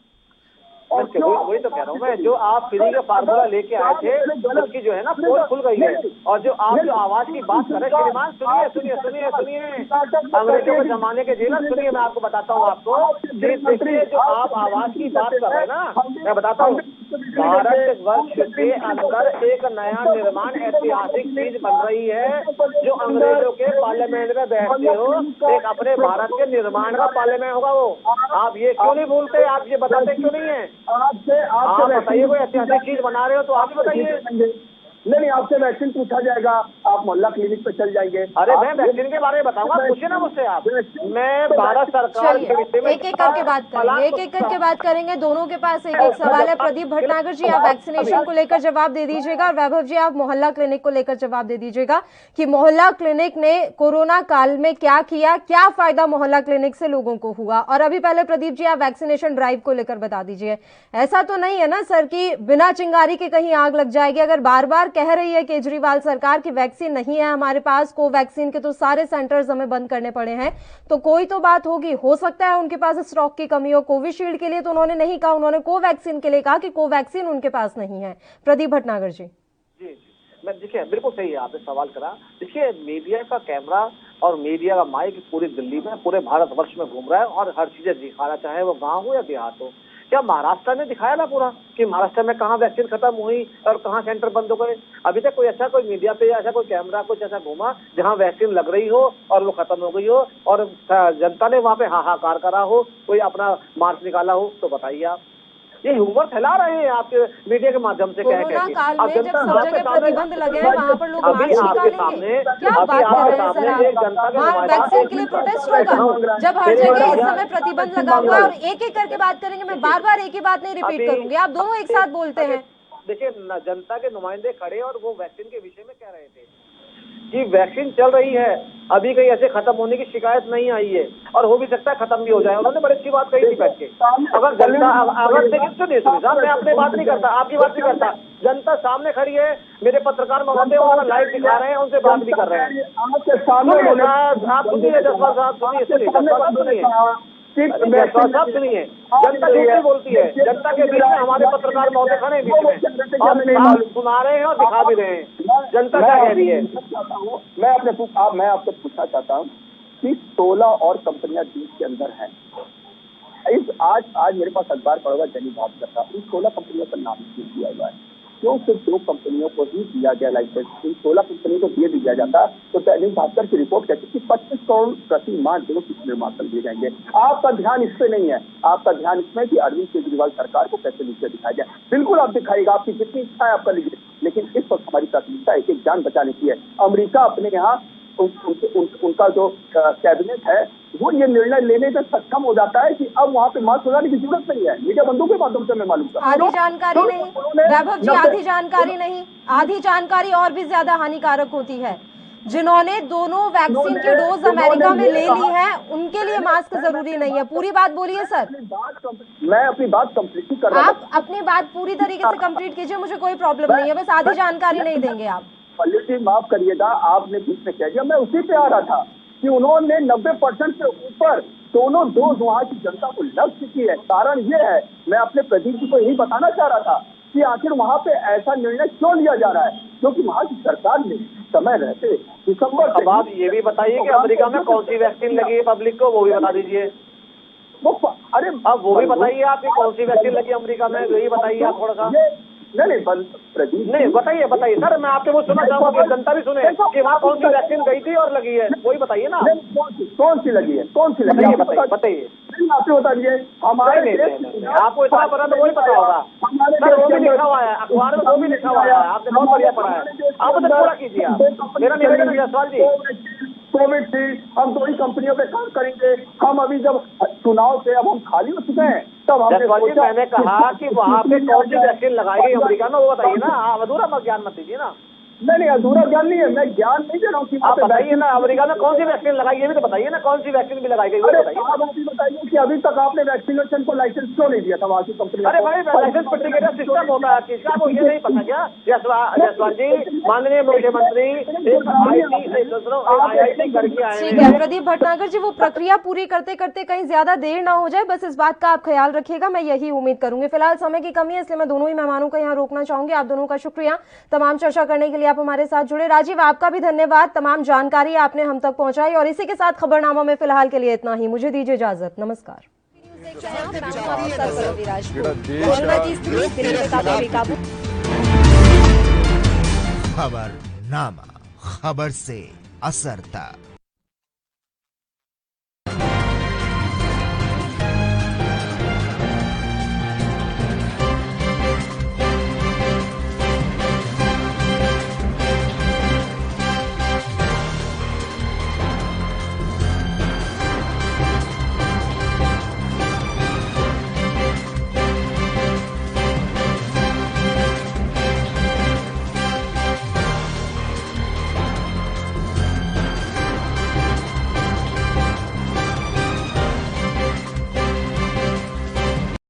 और वही तो कह रहा हूँ मैं, जो आप फ्री का फार्मूला लेके आए थे उसकी जो है ना पोल खुल गई है। और जो आप जो आवाज की बात कर रहे हैं श्रीमान, सुनिए अंग्रेजों के जमाने के जेलर, सुनिए मैं आपको बताता हूँ। आपको देखिए जो आप आवाज की बात कर रहे हैं ना, मैं बताता हूँ, भारतवर्ष के अंदर एक नया निर्माण ऐतिहासिक चीज बन रही है। जो अंग्रेजों के पार्लियामेंट में बैठते हो, एक अपने भारत के निर्माण का पार्लियामेंट होगा वो। आप ये क्यों नहीं भूलते? आप ये बताते क्यों नहीं है? आप बताइए, कोई ऐतिहासिक चीज बना रहे हो तो आप ही बताइए। नहीं आपसे वैक्सीन पूछा जाएगा, आप मोहल्ला क्लिनिक पे चल जाएंगे। अरे मैं वैक्सीन के बारे में बताऊंगा, पूछिए ना मुझसे आप। मैं भारत सरकार के विषय में एक एक करके बात करेंगे, एक एक करके बात करेंगे। दोनों के पास एक एक सवाल है। प्रदीप भटनागर जी आप वैक्सीनेशन को लेकर जवाब दे दीजिएगा और वैभव जी आप मोहल्ला क्लिनिक को लेकर जवाब दे दीजिएगा कि मोहल्ला क्लिनिक ने कोरोना काल में क्या किया, क्या फायदा मोहल्ला क्लिनिक से लोगों को हुआ। और अभी पहले प्रदीप जी आप वैक्सीनेशन ड्राइव को लेकर बता दीजिए। ऐसा तो नहीं है ना सर कि बिना चिंगारी के कहीं आग लग जाएगी? अगर बार बार कह रही है केजरीवाल सरकार की वैक्सीन नहीं है हमारे पास, कोवैक्सीन के तो सारे सेंटर्स हमें बंद करने पड़े हैं, तो कोई तो बात होगी। हो सकता है उनके पास स्टॉक की कमी हो। कोविशील्ड के लिए तो उन्होंने नहीं कहा, उन्होंने कोवैक्सीन के लिए कहा कि कोवैक्सीन उनके पास नहीं है। प्रदीप भटनागर जी। जी मैं देखिए बिल्कुल सही है, आपने सवाल करा। देखिए मीडिया का कैमरा और मीडिया का माइक पूरी दिल्ली में, पूरे भारतवर्ष में घूम रहा है और हर चीजें दिखा रहा, चाहे वो गाँव हो या देहात हो। क्या महाराष्ट्र ने दिखाया ना पूरा कि महाराष्ट्र में कहाँ वैक्सीन खत्म हुई और कहाँ सेंटर बंद हो गए? अभी तक कोई मीडिया पे ऐसा कोई कैमरा कुछ ऐसा घूमा जहाँ वैक्सीन लग रही हो और वो खत्म हो गई हो और जनता ने वहाँ पे हाहाकार करा हो, कोई अपना मार्च निकाला हो? तो बताइए आप। ये ह्यूमर फैला रहे हैं आपके मीडिया के माध्यम से। कोरोना काल में जब सब जगह प्रतिबंध लगे हैं वहाँ पर लोग मार्च निकालेंगे, क्या बात कर रहे हैं सर आप? वहाँ वैक्सीन के लिए प्रोटेस्ट होगा जब हर जगह इस समय प्रतिबंध लगा हुआ है, और एक एक करके बात करेंगे। मैं बार बार एक ही बात नहीं रिपीट करूंगी, आप दोनों एक साथ बोलते हैं। देखिए, जनता के नुमाइंदे खड़े और वो वैक्सीन के विषय में कह रहे थे कि वैक्सीन चल रही है, अभी कहीं ऐसे खत्म होने की शिकायत नहीं आई है, और हो भी सकता है खत्म भी हो जाए। उन्होंने बड़ी अच्छी बात कही थी बैठ के। अगर जनता अगर सुनिए साहब, मैं अपनी बात नहीं करता, आपकी बात नहीं करता, जनता सामने खड़ी है, मेरे पत्रकार महोदय उनका लाइव दिखा रहे हैं, उनसे बात भी कर रहे हैं। आप सुनिए जसवाल साहब, सुनिए साहब, सुनिए, जनता झूठ नहीं बोलती है। जनता के बीच में हमारे पत्रकार महोदय खड़े हैं बीच में, और सुना रहे हैं और दिखा भी रहे हैं। जनता क्या कह रही है? मैं आपसे पूछना चाहता हूँ कि 16 और कंपनियां देश के अंदर हैं। आज मेरे पास अखबार पड़ा हुआ दैनिक भास्कर का, इन 16 कंपनियों का नाम नहीं दिया हुआ है। क्यों सिर्फ 2 कंपनियों को ही दिया गया लाइसेंस? इन 16 कंपनियों को दिया जाता तो दैनिक भास्कर की रिपोर्ट कहती कि 25 करोड़ प्रति माह दोनों निर्माण दिए जाएंगे। आपका ध्यान इस पे नहीं है, आपका ध्यान इसमें कि अरविंद केजरीवाल सरकार को कैसे नीचे दिखाया जाए। बिल्कुल आप दिखाएगा, आपकी जितनी इच्छा है आपका लीजिए, लेकिन इस वक्त हमारी प्राथमिकता एक जान बचाने की है। अमेरिका अपने यहाँ उनका जो कैबिनेट है वो ये निर्णय लेने में सक्षम हो जाता है कि अब वहाँ पे मास्क लगाने की जरूरत नहीं है। मीडिया बंधुओं के माध्यम से मैं मालूम कर आधी जानकारी नहीं वैभव जी, आधी जानकारी नहीं, आधी जानकारी और भी ज्यादा हानिकारक होती है। जिन्होंने दोनों वैक्सीन के डोज अमेरिका में ले ली है उनके लिए मास्क जरूरी नहीं है। पूरी बात बोलिए सर। मैं अपनी बात कंप्लीट कर रहा हूं। आप अपनी बात पूरी तरीके से कंप्लीट कीजिए, मुझे कोई प्रॉब्लम नहीं है, बस आधी जानकारी नहीं देंगे आप। पल्लू जी माफ करिएगा, आपने बीच में कह दिया, मैं उसी पे आ रहा था कि उन्होंने 90% से ऊपर दोनों डोज वहाँ की जनता को लग चुकी है। कारण ये है, मैं अपने प्रदीप जी को यही बताना चाह रहा था कि आखिर वहाँ पे ऐसा निर्णय क्यों लिया जा रहा है, क्योंकि वहाँ की सरकार ने समय रहते दिसंबर। अब आप ये भी बताइए कि अमेरिका में कौन सी वैक्सीन लगी है पब्लिक को, वो भी बता दीजिए। अरे अब वो भी बताइए आपकी कौन सी वैक्सीन लगी अमेरिका में, वही बताइए आप थोड़ा सा। नहीं प्रदीप नहीं, बताइए सर, मैं आपके वो सुनना चाहूंगा, जनता भी सुने कि वहाँ कौन सी वैक्सीन गई थी और लगी है, वही बताइए ना। कौन सी लगी है, कौन सी लगी है बताइए, आपसे बता दीजिए। हमारे आपको इतना पता तो वही पता होगा सर, वो भी लिखा हुआ है अखबार में, वो भी लिखा हुआ है, आपने बहुत बढ़िया पढ़ा है। आप उसे पूरा कीजिए। मेरा निवेदन है जसवाल जी, कोविड थी, हम 2 ही कंपनियों पे काम करेंगे। हम अभी जब चुनाव से अब हम खाली हो चुके हैं तब मैंने कहा कि वहाँ पे कौन सी वैक्सीन लगाई गई अमेरिका में, वो बताइए ना। आप अधूरा मत ज्ञान मत दीजिए ना। नहीं, अधूरा ज्ञान नहीं है, मैं ज्ञान नहीं दे रहा हूँ। आप बताइए ना, अमेरिका में कौन सी वैक्सीन लगाई, ये भी तो बताइए ना, कौन सी वैक्सीन भी लगाई गई, वो बताइए। बताइए कि अभी तक आपने वैक्सीनेशन को लाइसेंस क्यों नहीं दिया था वहाँ की कंपनी? अरे भाई, लाइसेंस सर्टिफिकेट सिस्टम होता है चीज का, आपको ये नहीं पता क्या? जसवाल जी, माननीय मुख्यमंत्री IIT करके आए। ठीक है प्रदीप भटनागर जी, वो प्रक्रिया पूरी करते करते कहीं ज्यादा देर ना हो जाए, बस इस बात का आप ख्याल रखिएगा, मैं यही उम्मीद करूंगी। फिलहाल समय की कमी है, इसलिए मैं दोनों ही मेहमानों को यहाँ रोकना चाहूंगी। आप दोनों का शुक्रिया तमाम चर्चा करने के लिए, आप हमारे साथ जुड़े। राजीव, आपका भी धन्यवाद, तमाम जानकारी आपने हम तक पहुंचाई। और इसी के साथ खबरनामा में फिलहाल के लिए इतना ही, मुझे दीजिए इजाजत, नमस्कार। खबरनामा, खबर से असर तक।